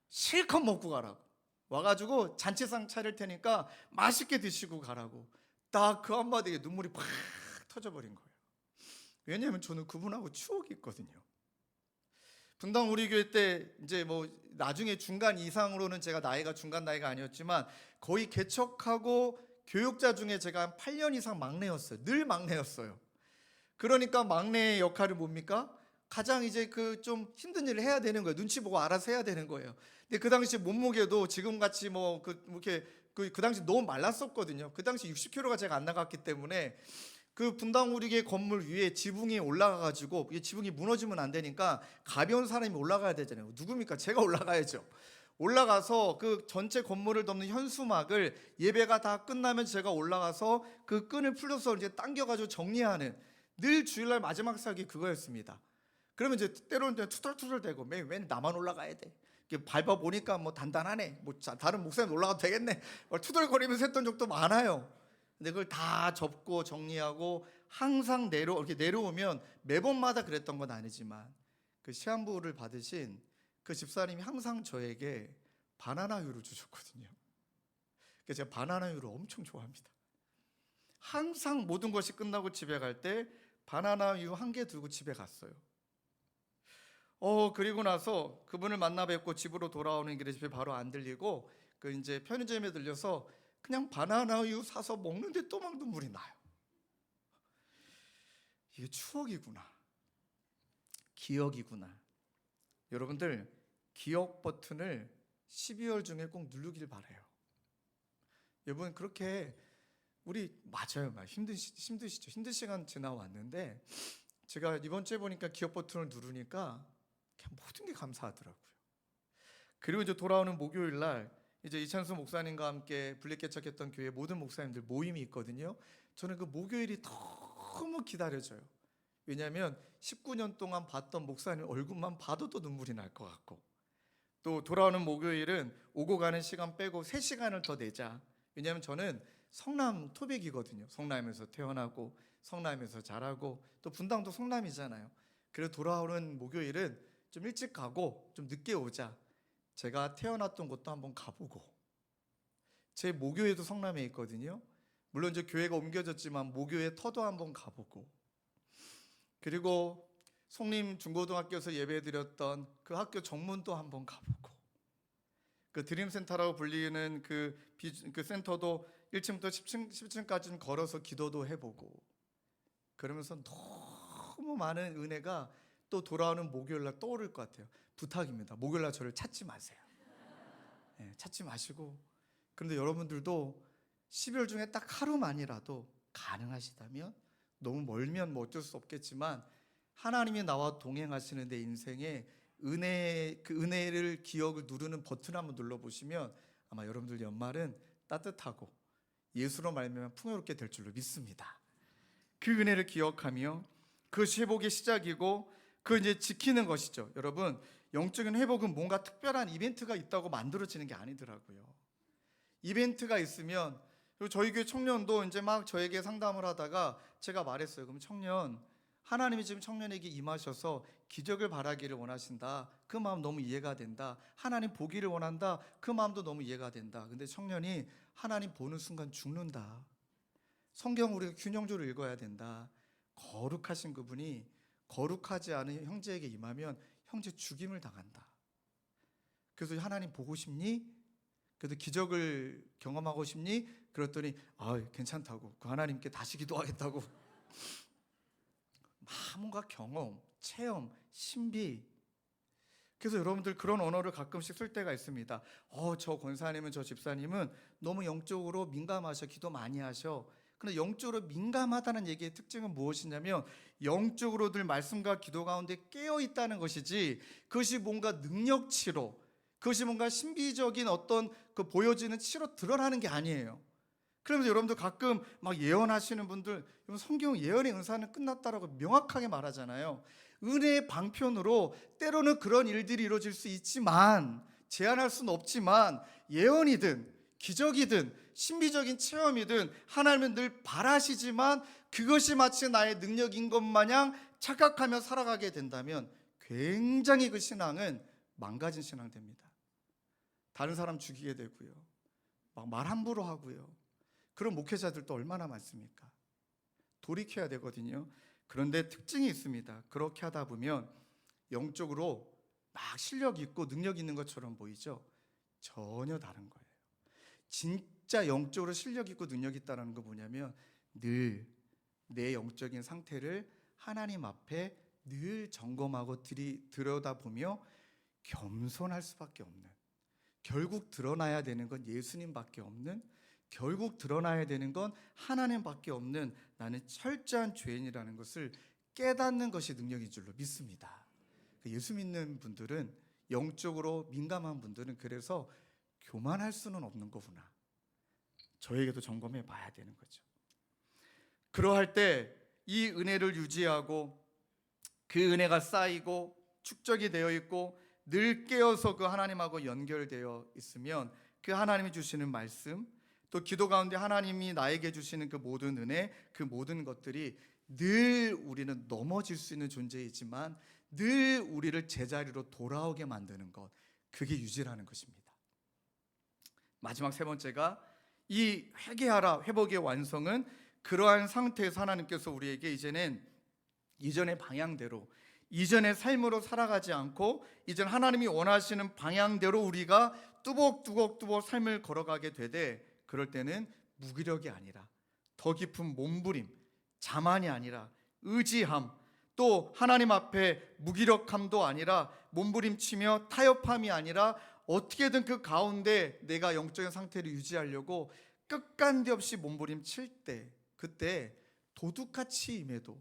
실컷 먹고 가라고, 와가지고 잔치상 차릴 테니까 맛있게 드시고 가라고. 딱 그 한마디에 눈물이 팍 터져버린 거예요. 왜냐하면 저는 그분하고 추억이 있거든요. 분당 우리 교회 때 이제 뭐 나중에 중간 이상으로는, 제가 나이가 중간 나이가 아니었지만 거의 개척하고 교육자 중에 제가 한 8년 이상 막내였어요. 늘 막내였어요. 그러니까 막내의 역할이 뭡니까? 가장 이제 그 좀 힘든 일을 해야 되는 거예요. 눈치 보고 알아서 해야 되는 거예요. 근데 그 당시 몸무게도 지금 같이 뭐 이렇게 그 당시 너무 말랐었거든요. 그 당시 60kg가 제가 안 나갔기 때문에, 그 분당 우리교회 건물 위에 지붕이 올라가가지고, 이게 지붕이 무너지면 안 되니까 가벼운 사람이 올라가야 되잖아요. 누굽니까? 제가 올라가야죠. 올라가서 그 전체 건물을 덮는 현수막을, 예배가 다 끝나면 제가 올라가서 그 끈을 풀려서 이제 당겨가지고 정리하는, 늘 주일날 마지막 사역이 그거였습니다. 그러면 이제 때로는 투덜투덜대고, 맨 나만 올라가야 돼. 밟아보니까 뭐 단단하네, 뭐 다른 목사님 올라가도 되겠네, 투덜거리면서 했던 적도 많아요. 근데 그걸 다 접고 정리하고, 항상 이렇게 내려오면, 매번마다 그랬던 건 아니지만 그 시한부를 받으신 그 집사님이 항상 저에게 바나나우유를 주셨거든요. 그래서 제가 바나나우유를 엄청 좋아합니다. 항상 모든 것이 끝나고 집에 갈 때 바나나우유 1개 들고 집에 갔어요. 그리고 나서 그분을 만나 뵙고 집으로 돌아오는 길에 집에 바로 안 들리고, 그 이제 편의점에 들려서 그냥 바나나우유 사서 먹는데 또 막 눈물이 나요. 이게 추억이구나, 기억이구나. 여러분들, 기억 버튼을 12월 중에 꼭 누르길 바라요. 여러분, 그렇게 우리 맞아요, 힘드시죠? 힘든 시간 지나왔는데, 제가 이번 주에 보니까 기억 버튼을 누르니까 그냥 모든 게 감사하더라고요. 그리고 이제 돌아오는 목요일 날 이제 이찬수 목사님과 함께 분리개척했던 교회 모든 목사님들 모임이 있거든요. 저는 그 목요일이 너무 기다려져요. 왜냐하면 19년 동안 봤던 목사님 얼굴만 봐도 또 눈물이 날 것 같고, 또 돌아오는 목요일은 오고 가는 시간 빼고 3시간을 더 내자. 왜냐하면 저는 성남 토백이거든요. 성남에서 태어나고 성남에서 자라고 또 분당도 성남이잖아요. 그래서 돌아오는 목요일은 좀 일찍 가고 좀 늦게 오자. 제가 태어났던 곳도 한번 가보고, 제 모교회도 성남에 있거든요. 물론 이제 교회가 옮겨졌지만 모교회 터도 한번 가보고, 그리고 송림 중고등학교에서 예배드렸던 그 학교 정문도 한번 가보고, 그 드림센터라고 불리는 그 센터도 1층부터 10층까지는 걸어서 기도도 해보고, 그러면서 너무 많은 은혜가 또 돌아오는 목요일날 떠오를 것 같아요. 부탁입니다. 목요일날 저를 찾지 마세요. 네, 찾지 마시고, 그런데 여러분들도 12월 중에 딱 하루만이라도 가능하시다면, 너무 멀면 뭐 어쩔 수 없겠지만 하나님이 나와 동행하시는 내 인생에 그 은혜를 기억을 누르는 버튼 한번 눌러보시면 아마 여러분들 연말은 따뜻하고 예수로 말미암아 풍요롭게 될 줄로 믿습니다. 그 은혜를 기억하며 그것이 회복의 시작이고 그 이제 지키는 것이죠. 여러분, 영적인 회복은 뭔가 특별한 이벤트가 있다고 만들어지는 게 아니더라고요. 이벤트가 있으면, 그리고 저희 교회 청년도 이제 막 저에게 상담을 하다가 제가 말했어요. 그럼 청년, 하나님이 지금 청년에게 임하셔서 기적을 바라기를 원하신다. 그 마음 너무 이해가 된다. 하나님 보기를 원한다. 그 마음도 너무 이해가 된다. 근데 청년이 하나님 보는 순간 죽는다. 성경 우리가 균형적으로 읽어야 된다. 거룩하신 그분이 거룩하지 않은 형제에게 임하면 형제 죽임을 당한다. 그래서 하나님 보고 싶니? 그래도 기적을 경험하고 싶니? 그랬더니 괜찮다고, 그 하나님께 다시 기도하겠다고. 뭔가 경험, 체험, 신비. 그래서 여러분들 그런 언어를 가끔씩 쓸 때가 있습니다. 저 권사님은, 저 집사님은 너무 영적으로 민감하셔, 기도 많이 하셔. 그런데 영적으로 민감하다는 얘기의 특징은 무엇이냐면 영적으로 늘 말씀과 기도 가운데 깨어 있다는 것이지, 그것이 뭔가 능력치로, 그것이 뭔가 신비적인 어떤 그 보여지는 치로 드러나는 게 아니에요. 그러면서 여러분들 가끔 막 예언하시는 분들, 성경 예언의 은사는 끝났다라고 명확하게 말하잖아요. 은혜의 방편으로 때로는 그런 일들이 이루어질 수 있지만, 제한할 수는 없지만, 예언이든 기적이든 신비적인 체험이든 하나님은 늘 바라시지만 그것이 마치 나의 능력인 것 마냥 착각하며 살아가게 된다면 굉장히 그 신앙은 망가진 신앙 됩니다. 다른 사람 죽이게 되고요, 막 말 함부로 하고요. 그런 목회자들도 얼마나 많습니까? 돌이켜야 되거든요. 그런데 특징이 있습니다. 그렇게 하다 보면 영적으로 막 실력 있고 능력 있는 것처럼 보이죠? 전혀 다른 거예요. 진짜 영적으로 실력 있고 능력 있다는 거 뭐냐면, 늘 내 영적인 상태를 하나님 앞에 늘 점검하고 들여다보며 겸손할 수밖에 없는, 결국 드러나야 되는 건 예수님밖에 없는, 결국 드러나야 되는 건 하나님밖에 없는 나는 철저한 죄인이라는 것을 깨닫는 것이 능력인 줄로 믿습니다. 예수 믿는 분들은, 영적으로 민감한 분들은 그래서 교만할 수는 없는 거구나, 저에게도 점검해 봐야 되는 거죠. 그러할 때 이 은혜를 유지하고 그 은혜가 쌓이고 축적이 되어 있고 늘 깨어서 그 하나님하고 연결되어 있으면 그 하나님이 주시는 말씀, 또 기도 가운데 하나님이 나에게 주시는 그 모든 은혜, 그 모든 것들이 늘 우리는 넘어질 수 있는 존재이지만 늘 우리를 제자리로 돌아오게 만드는 것, 그게 유지라는 것입니다. 마지막 세 번째가, 이 회개하라, 회복의 완성은 그러한 상태에서 하나님께서 우리에게 이제는 이전의 방향대로, 이전의 삶으로 살아가지 않고 이전 하나님이 원하시는 방향대로 우리가 뚜벅뚜벅 삶을 걸어가게 되되, 그럴 때는 무기력이 아니라 더 깊은 몸부림, 자만이 아니라 의지함, 또 하나님 앞에 무기력함도 아니라 몸부림치며 타협함이 아니라 어떻게든 그 가운데 내가 영적인 상태를 유지하려고 끝간데 없이 몸부림칠 때, 그때 도둑같이 임해도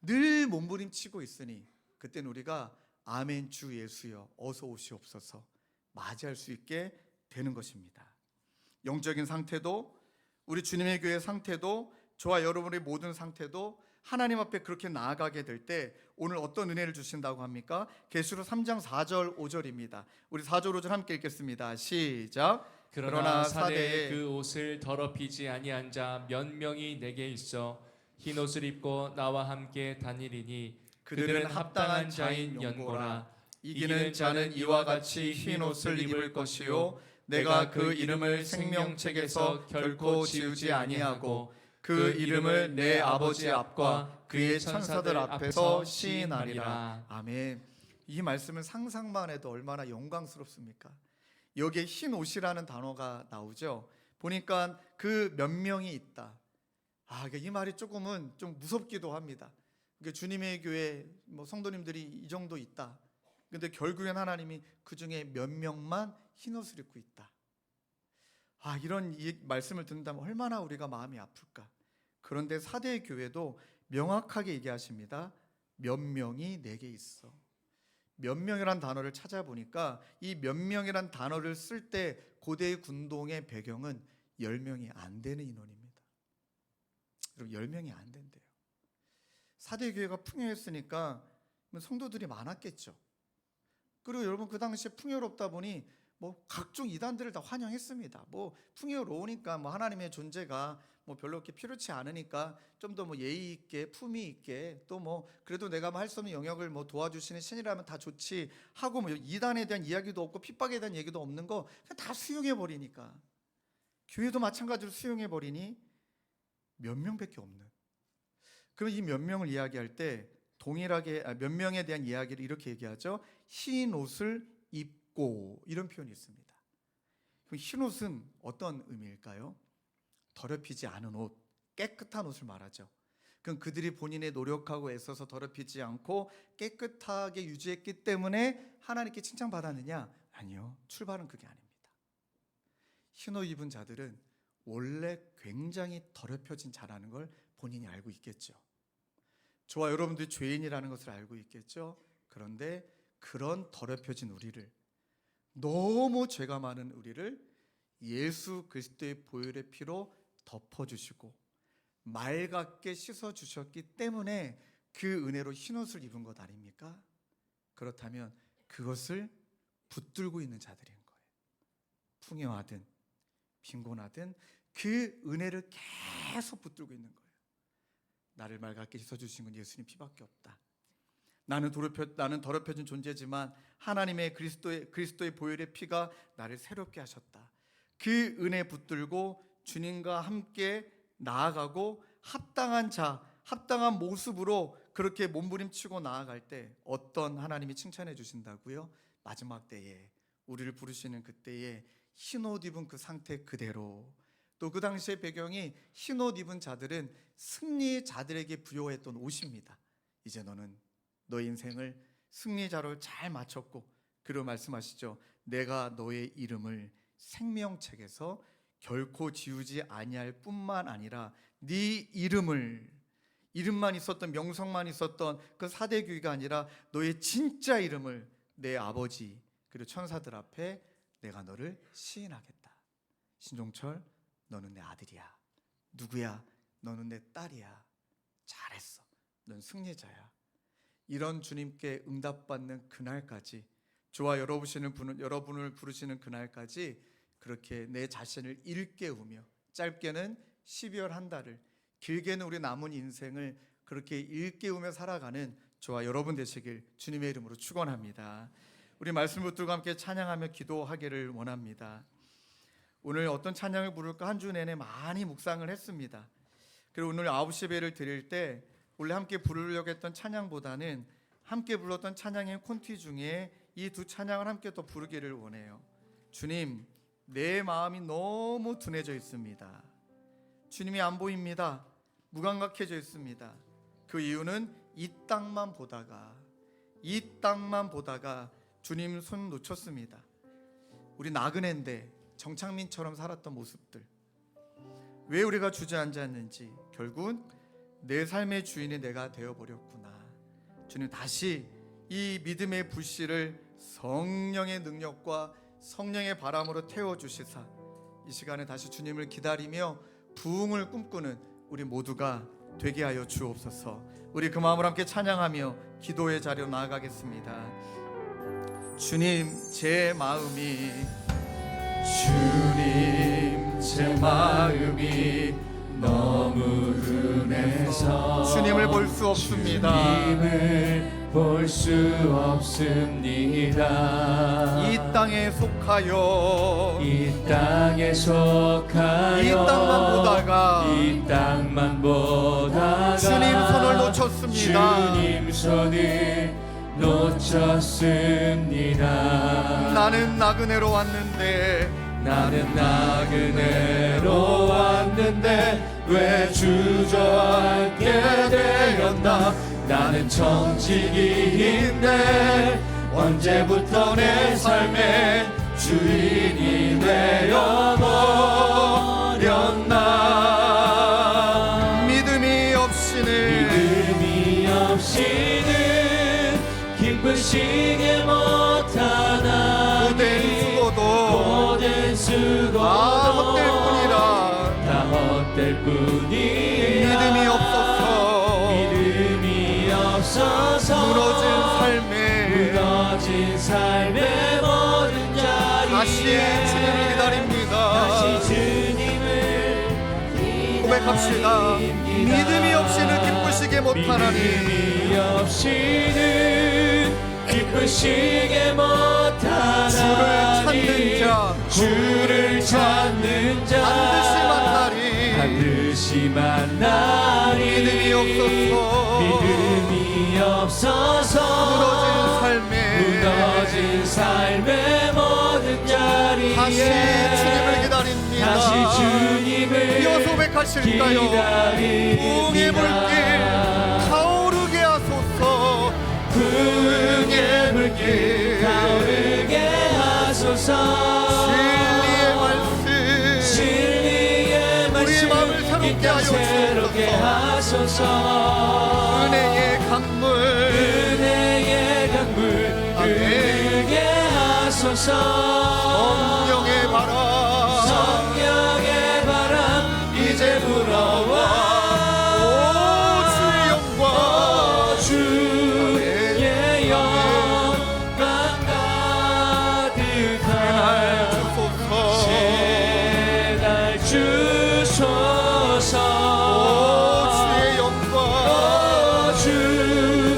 늘 몸부림치고 있으니 그때는 우리가 아멘 주 예수여 어서 오시옵소서 맞이할 수 있게 되는 것입니다. 영적인 상태도, 우리 주님의 교회 상태도, 저와 여러분의 모든 상태도 하나님 앞에 그렇게 나아가게 될 때 오늘 어떤 은혜를 주신다고 합니까? 계시록 3장 4절 5절입니다. 우리 4절 5절 함께 읽겠습니다. 시작. 그러나 사대에 그 옷을 더럽히지 아니한 자 몇 명이 내게 있어 흰 옷을 입고 나와 함께 다니리니 그들은 합당한 자인 연고라. 이기는 자는 이와 같이 흰 옷을 입을 것이요 내가 그 이름을 생명책에서 결코 지우지 아니하고 그 이름을 내 아버지 앞과 그의 천사들 앞에서 시인하리라. 아멘. 이 말씀은 상상만 해도 얼마나 영광스럽습니까? 여기에 흰 옷이라는 단어가 나오죠. 보니까 그 몇 명이 있다. 이 말이 조금은 좀 무섭기도 합니다. 그러니까 주님의 교회 성도님들이 이 정도 있다. 근데 결국엔 하나님이 그 중에 몇 명만 흰 옷을 입고 있다. 이런 이 말씀을 듣는다면 얼마나 우리가 마음이 아플까. 그런데 사대 교회도 명확하게 얘기하십니다. 몇 명이 내게 있어. 몇 명이란 단어를 찾아보니까 이 몇 명이란 단어를 쓸 때 고대의 군동의 배경은 10명이 안 되는 인원입니다. 그럼 10명이 안 된대요. 사대 교회가 풍요했으니까 성도들이 많았겠죠. 그리고 여러분 그 당시에 풍요롭다 보니 각종 이단들을 다 환영했습니다. 풍요로우니까 하나님의 존재가 별로 그렇게 필요치 않으니까 좀 더 예의 있게 품위 있게 또 그래도 내가 할 수 없는 영역을 도와주시는 신이라면 다 좋지 하고 이단에 대한 이야기도 없고 핍박에 대한 얘기도 없는 거 그냥 다 수용해 버리니까 교회도 마찬가지로 수용해 버리니 몇 명밖에 없는. 그럼 이 몇 명을 이야기할 때 동일하게 몇 명에 대한 이야기를 이렇게 얘기하죠. 흰 옷을 입고 이런 표현이 있습니다. 그럼 흰 옷은 어떤 의미일까요? 더럽히지 않은 옷, 깨끗한 옷을 말하죠. 그럼 그들이 본인의 노력하고 애써서 더럽히지 않고 깨끗하게 유지했기 때문에 하나님께 칭찬받았느냐? 아니요. 출발은 그게 아닙니다. 흰 옷 입은 자들은 원래 굉장히 더럽혀진 자라는 걸 본인이 알고 있겠죠. 저와 여러분들이 죄인이라는 것을 알고 있겠죠. 그런데 그런 더럽혀진 우리를, 너무 죄가 많은 우리를 예수 그리스도의 보혈의 피로 덮어주시고 맑게 씻어주셨기 때문에 그 은혜로 흰옷을 입은 것 아닙니까? 그렇다면 그것을 붙들고 있는 자들인 거예요. 풍요하든 빈곤하든 그 은혜를 계속 붙들고 있는 거예요. 나를 맑게 씻어주신 건 예수님 피밖에 없다. 나는 더럽혀진 존재지만 하나님의 그리스도의 보혈의 피가 나를 새롭게 하셨다. 그 은혜 붙들고 주님과 함께 나아가고 합당한 자, 합당한 모습으로 그렇게 몸부림치고 나아갈 때 어떤 하나님이 칭찬해 주신다고요? 마지막 때에 우리를 부르시는 그때에 흰옷 입은 그 상태 그대로. 또 그 당시의 배경이 흰옷 입은 자들은 승리자들에게 부여했던 옷입니다. 이제 너는 너의 인생을 승리자로 잘 마쳤고, 그리고 말씀하시죠. 내가 너의 이름을 생명책에서 결코 지우지 아니할 뿐만 아니라 네 이름만 있었던, 명성만 있었던 그 사대교회가 아니라 너의 진짜 이름을 내 아버지 그리고 천사들 앞에 내가 너를 시인하겠다. 신종철, 너는 내 아들이야. 누구야? 너는 내 딸이야. 잘했어. 넌 승리자야. 이런 주님께 응답받는 그날까지, 저와 여러분을 부르시는 그날까지 그렇게 내 자신을 일깨우며, 짧게는 12월 한 달을, 길게는 우리 남은 인생을 그렇게 일깨우며 살아가는 저와 여러분 되시길 주님의 이름으로 축원합니다. 우리 말씀 붙들고 함께 찬양하며 기도하기를 원합니다. 오늘 어떤 찬양을 부를까 한 주 내내 많이 묵상을 했습니다. 그리고 오늘 9시 예배를 드릴 때 원래 함께 부르려고 했던 찬양보다는 함께 불렀던 찬양의 콘티 중에 이 두 찬양을 함께 또 부르기를 원해요. 주님, 내 마음이 너무 둔해져 있습니다. 주님이 안 보입니다. 무감각해져 있습니다. 그 이유는 이 땅만 보다가 주님 손 놓쳤습니다. 우리 나그네인데 정창민처럼 살았던 모습들, 왜 우리가 주저앉았는지, 결국은 내 삶의 주인이 내가 되어버렸구나. 주님, 다시 이 믿음의 불씨를 성령의 능력과 성령의 바람으로 태워주시사 이 시간에 다시 주님을 기다리며 부흥을 꿈꾸는 우리 모두가 되게 하여 주옵소서. 우리 그 마음으로 함께 찬양하며 기도의 자리로 나아가겠습니다. 주님, 제 마음이 제 마음이 너무 흔해서 주님을 볼 수 없습니다. 주님을 볼 수 없습니다. 이 땅에 속하여 이 땅에 속하여 이 땅만 보다가 주님 손을 놓쳤습니다. 주님 손을 놓쳤습니다. 나는 나그네로 왔는데 나는 나그네로 왔는데 왜 주저앉게 되었나. 나는 청지기인데 언제부터 내 삶의 주인이 되어버렸나. 믿음이 없이는 기쁘시게 못하나. 고된 수고도 헛될 뿐이라. 다 헛될 뿐이라. 믿음이 없어서 무너진 삶의 모든 자리에 다시 주님을 기다립니다. 다시 주님을 고백합시다. 믿음이 없이는 기쁘시게 못하나니. 믿음이 없이는 기쁘시게 못하나니. 주를 찾는 자 반드시 만나리. 믿음이 없어서 무너진 삶의 모든 자리에 다시 주님을 기다립니다. 다시 주님을 이어서 고백하실까요? 부흥의 물길 타오르게 하소서. 부흥의 물길 타오르게 하소서. 진리의 말씀 우리 마음을 새롭게 하여 주옵소서. 은혜의 강물 흐르게 하소서. 성령의 바람 이제 불어와. 주의 영광 가득한 새날 주소서.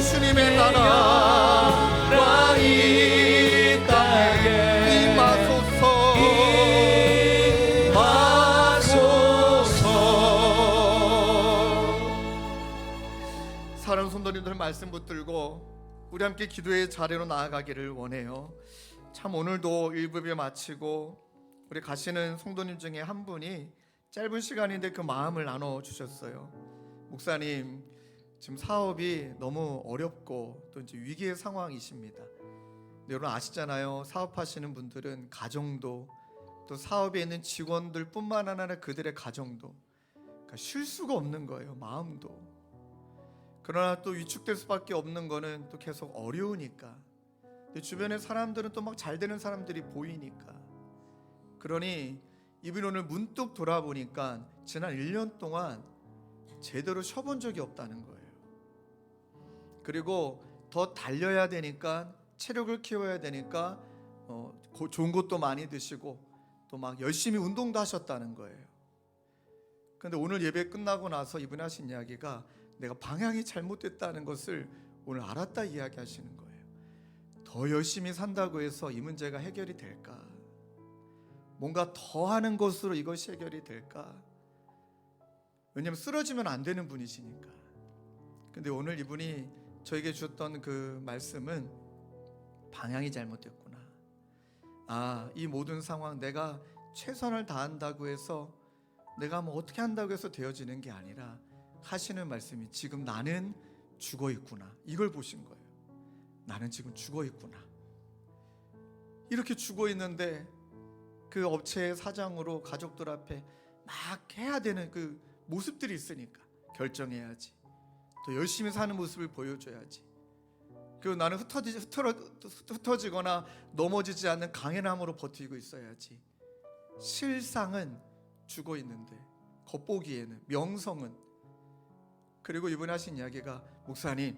주님의 나라 이 땅에 임하소서. 사랑하는 성도님들, 말씀 붙들고 우리 함께 기도의 자리로 나아가기를 원해요. 참 오늘도 일부에 마치고 우리 가시는 성도님 중에 한 분이 짧은 시간인데 그 마음을 나눠주셨어요. 목사님, 지금 사업이 너무 어렵고 또 이제 위기의 상황이십니다. 여러분 아시잖아요. 사업하시는 분들은 가정도 또 사업에 있는 직원들 뿐만 아니라 그들의 가정도 그러니까 쉴 수가 없는 거예요. 마음도. 그러나 또 위축될 수밖에 없는 거는 또 계속 어려우니까. 주변의 사람들은 또 막 잘 되는 사람들이 보이니까. 그러니 이분이 오늘 문득 돌아보니까 지난 1년 동안 제대로 쉬어본 적이 없다는 거예요. 그리고 더 달려야 되니까, 체력을 키워야 되니까 좋은 것도 많이 드시고 또 막 열심히 운동도 하셨다는 거예요. 그런데 오늘 예배 끝나고 나서 이분이 하신 이야기가 내가 방향이 잘못됐다는 것을 오늘 알았다 이야기하시는 거예요. 더 열심히 산다고 해서 이 문제가 해결이 될까? 뭔가 더 하는 것으로 이것이 해결이 될까? 왜냐하면 쓰러지면 안 되는 분이시니까. 근데 오늘 이분이 저에게 주셨던 그 말씀은 방향이 잘못됐구나. 이 모든 상황 내가 최선을 다한다고 해서, 내가 뭐 어떻게 한다고 해서 되어지는 게 아니라 하시는 말씀이 지금 나는 죽어 있구나. 이걸 보신 거예요. 나는 지금 죽어 있구나. 이렇게 죽어 있는데 그 업체의 사장으로 가족들 앞에 막 해야 되는 그 모습들이 있으니까 결정해야지. 또 열심히 사는 모습을 보여줘야지. 그리고 나는 흩어지거나 넘어지지 않는 강해남으로 버티고 있어야지. 실상은 죽어 있는데, 겉보기에는, 명성은 그리고 이분이 하신 이야기가, 목사님,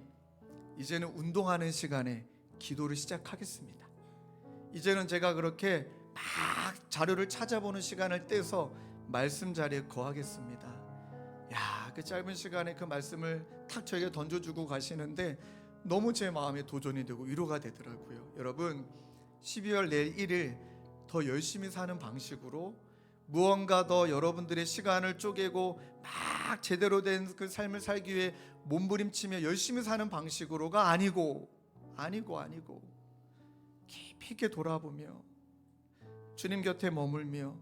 이제는 운동하는 시간에 기도를 시작하겠습니다. 이제는 제가 그렇게 막 자료를 찾아보는 시간을 떼서 말씀 자리에 거하겠습니다. 야, 그 짧은 시간에 그 말씀을 탁 저에게 던져주고 가시는데 너무 제 마음에 도전이 되고 위로가 되더라고요. 여러분, 12월 내일 1일 더 열심히 사는 방식으로 무언가 더 여러분들의 시간을 쪼개고 막 제대로 된 그 삶을 살기 위해 몸부림치며 열심히 사는 방식으로가 아니고 깊이 있게 돌아보며 주님 곁에 머물며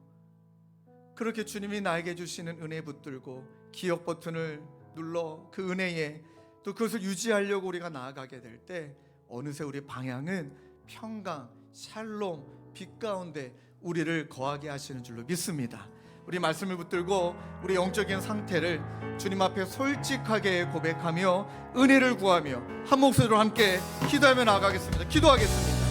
그렇게 주님이 나에게 주시는 은혜 붙들고 기억 버튼을 눌러 그 은혜에 또 그것을 유지하려고 우리가 나아가게 될 때 어느새 우리 방향은 평강, 샬롬, 빛 가운데 우리를 거하게 하시는 줄로 믿습니다. 우리 말씀을 붙들고 우리 영적인 상태를 주님 앞에 솔직하게 고백하며 은혜를 구하며 한 목소리로 함께 기도하며 나아가겠습니다. 기도하겠습니다.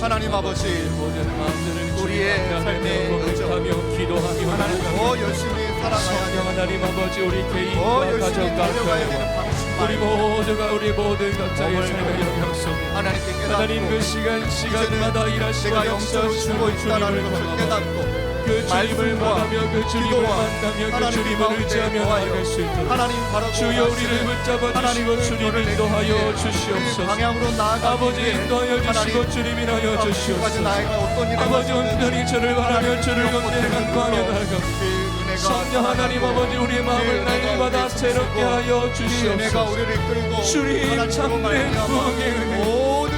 하나님 아버지, 모든 마음들을 우리의 삶의 고백하며 기도하며 하나님 더 열심히 살아가야 성령 하나님 아버지, 우리 더 개인과 열심히 가정과 달려가야 교회와 되는 방식 우리 모두가 우리 모든 각자의 삶의 영역 속에 하나님께 하나님 그 깨닫고 시간마다 일하시고 내가 영적으로 죽어 있다는 것을 깨닫고 그 주님을 만나며 그 주님을 기도와 만나며 그 하나님 주님을 가운데 의지하며 거하여 나아갈 수 있도록 하나님 바라보고 주여 우리를 가시는 붙잡아 주시고 하나님의 주님 도를 인도하여 내리시기에 그 주시옵소서. 방향으로 나아가기 아버지 위해 인도하여 주시고 하나님 주님 인하여 지금까지 주시옵소서. 나이가 어떤 일을 아버지 온전히 저를 바라며 저를 건드려 간구하며 나아갑니다. 성령 하나님 아버지, 우리의 마음을 날마다 새롭게 하여 은혜가 주시옵소서. 우리를 끌고 주님 참된 부흥의 은혜,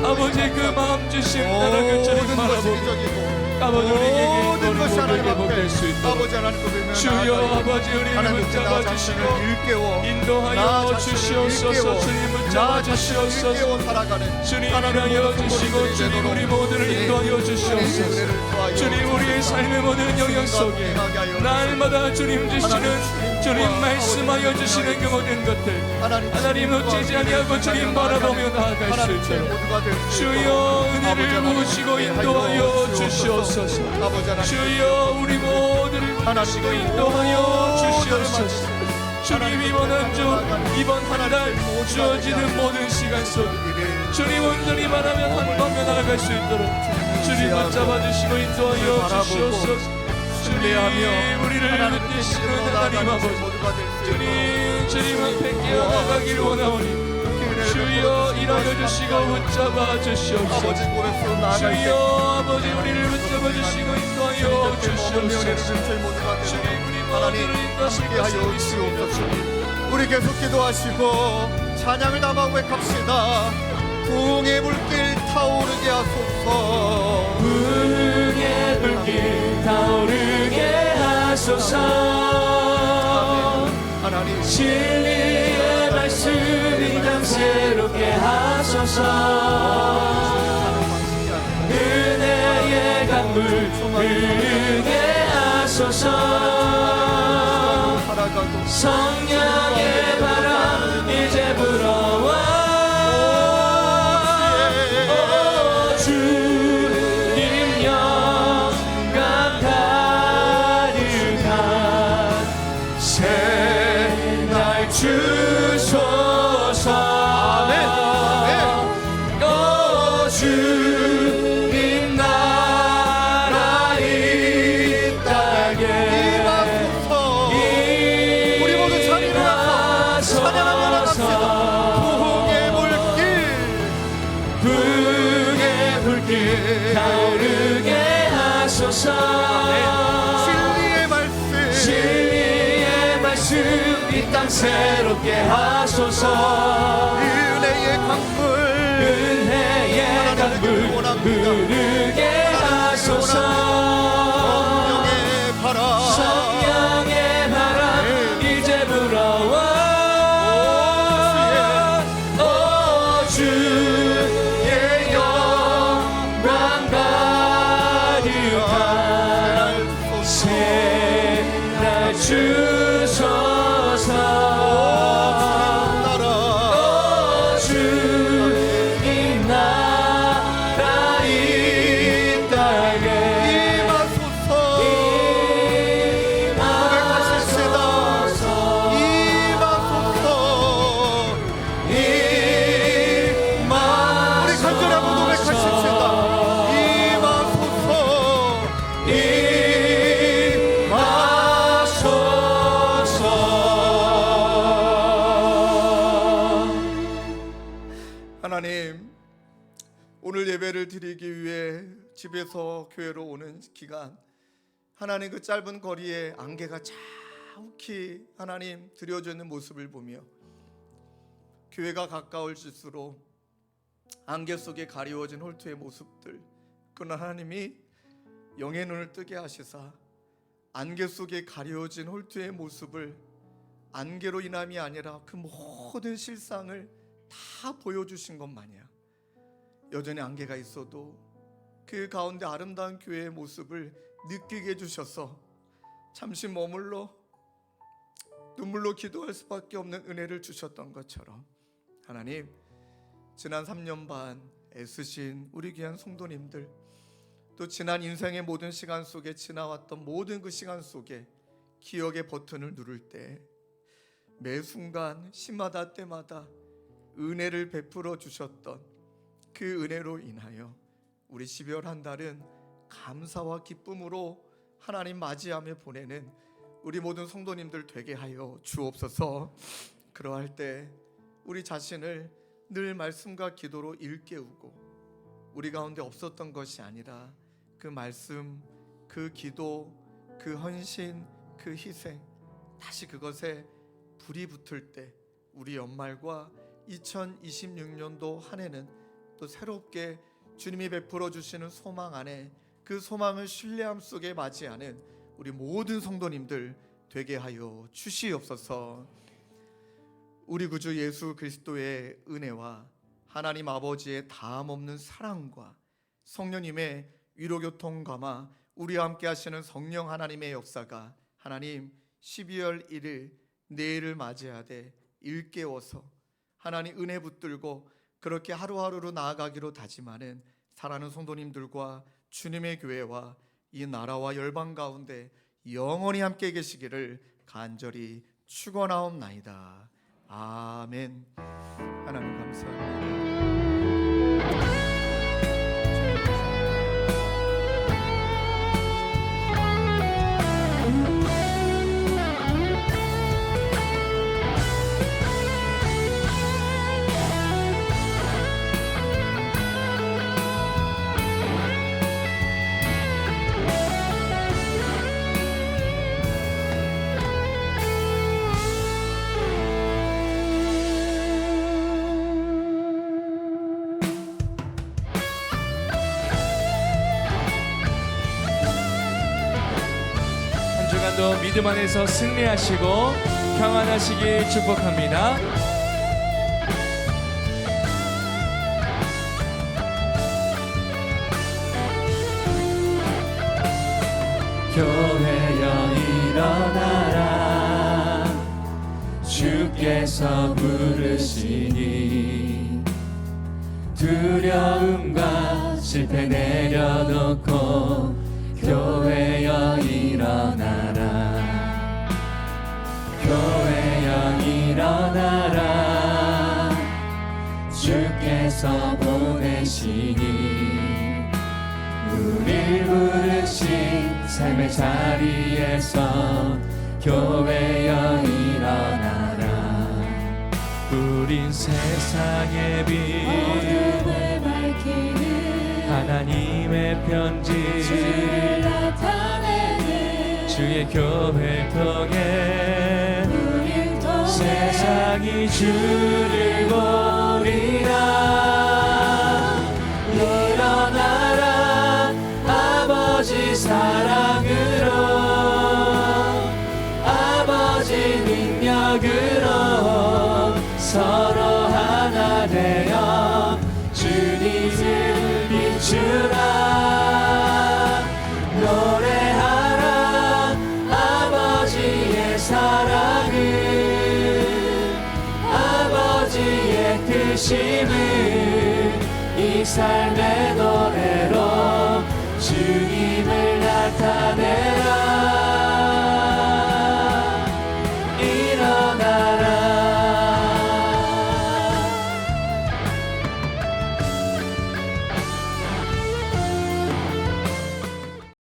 아버지 그 마음 주심 나라를 저를 모든 것이 바라보고 이적이고 아버지 우리에게 모든 것이 하나님 모두에게 앞에 복될 수 있도록 아버지 하나님 고백을 주여 아버지 우리를 하나님께 나 붙잡아 자신을 주시고 일깨워 나 인도하여 자신을 주시옵소서. 일깨워 주님 나 붙잡아 자신을 주시옵소서. 일깨워 살아가는 주님 하나님 인하여 모든 주시고 것들이 주님 되도록 우리 모두를 주님, 인도하여 주님의 주시옵소서. 은혜를 더하여 주님 우리의 삶의 모든 영역 속에 날마다 주님 주시는 주님 말씀하여 주시는 그 모든 것들 하나님 놓치지 아니하고 주님 바라보며 나아갈 수 있도록 주여 은혜를 부으시고 인도하여 주시옵소서. 주여 우리 모두를 부으시고 인도하여 주시옵소서. 주님 이번 한 주 이번 한 달 주어지는 모든 시간 속에 주님 온전히 말하면 한 방에 나아갈 수 있도록 주님 붙잡아 주시고 인도하여 주시옵소서. 주님 우리를 붙드시는 하나님 아버지, 주님 앞에 깨어나가기를 원하오니 주여 일하여 주시고 붙잡아 주시옵소서. 주여 아버지 우리를 붙잡아 주시고 인도하여 주시옵소서. 주님 우리 모두를 인도하시게 하여 주시옵소서. 우리 계속 기도하시고 찬양을 담아 고백합시다. 부흥의 불길 타오르게 하소서. 부흥의 불길 타오르게 하소서. 하나님 진리의 말씀이 감새롭게 하소서. 은혜의 강물 흐르게 하소서. 성령의 바람 이제 불어와 주님 영광 가득한 새날 주소서. 주님 나라 이 땅에 우리 모두 자리에 일어나서 찬양하며 나갑시다. 부흥의 불길 타오르게 하소서. 진리의 말씀 이 땅 새롭게 하소서. 은혜의 강물 흐르게 하소서. 성령의 바람 이제 불어와 주의 영광 가득한 새날 주소서. 주님 나라 이 오늘 예배를 드리기 위해 집에서 교회로 오는 기간, 하나님 그 짧은 거리에 안개가 자욱히 하나님 드려져 있는 모습을 보며 교회가 가까울수록 안개 속에 가리워진 홀투의 모습들, 그러나 하나님이 영의 눈을 뜨게 하시사 안개 속에 가려진 홀투의 모습을 안개로 인함이 아니라 그 모든 실상을 다 보여주신 것 마냥 여전히 안개가 있어도 그 가운데 아름다운 교회의 모습을 느끼게 해주셔서 잠시 머물러 눈물로 기도할 수밖에 없는 은혜를 주셨던 것처럼 하나님, 지난 3년 반 애쓰신 우리 귀한 성도님들, 또 지난 인생의 모든 시간 속에 지나왔던 모든 그 시간 속에 기억의 버튼을 누를 때 매 순간 시마다 때마다 은혜를 베풀어 주셨던 그 은혜로 인하여 우리 12월 한 달은 감사와 기쁨으로 하나님 맞이하며 보내는 우리 모든 성도님들 되게 하여 주옵소서. 그러할 때 우리 자신을 늘 말씀과 기도로 일깨우고 우리 가운데 없었던 것이 아니라 그 말씀, 그 기도, 그 헌신, 그 희생, 다시 그것에 불이 붙을 때 우리 연말과 2026년도 한 해는 또 새롭게 주님이 베풀어 주시는 소망 안에 그 소망을 신뢰함 속에 맞이하는 우리 모든 성도님들 되게 하여 주시옵소서. 우리 구주 예수 그리스도의 은혜와 하나님 아버지의 다함없는 사랑과 성령님의 위로교통감화 우리와 함께 하시는 성령 하나님의 역사가 하나님 12월 1일 내일을 맞이하되 일깨워서 하나님 은혜 붙들고 그렇게 하루하루로 나아가기로 다짐하는 사랑하는 성도님들과 주님의 교회와 이 나라와 열방 가운데 영원히 함께 계시기를 간절히 축원하옵나이다. 아멘. 하나님 감사합니다. 또 믿음 안에서 승리하시고 평안하시길 축복합니다. 교회여 일어나라, 주께서 부르시니 두려움과 실패 내려놓고 교회여 일어나라, 교회여 일어나라, 주께서 보내시니 우릴 부르신 삶의 자리에서 교회여 일어나라. 우린 세상의 빛, 어둠을 밝히는 하나님의 편지, 주를 나타내는 주의 교회를 통해 우릴 통해 세상이 주를 보리라. 일어나라, 아버지 사랑으로, 아버지 능력으로 서로 하나 되어 주님을 비추라. 노래하라 아버지의 사랑을, 아버지의 뜻임을 이 삶의 노래로 주님을 나타내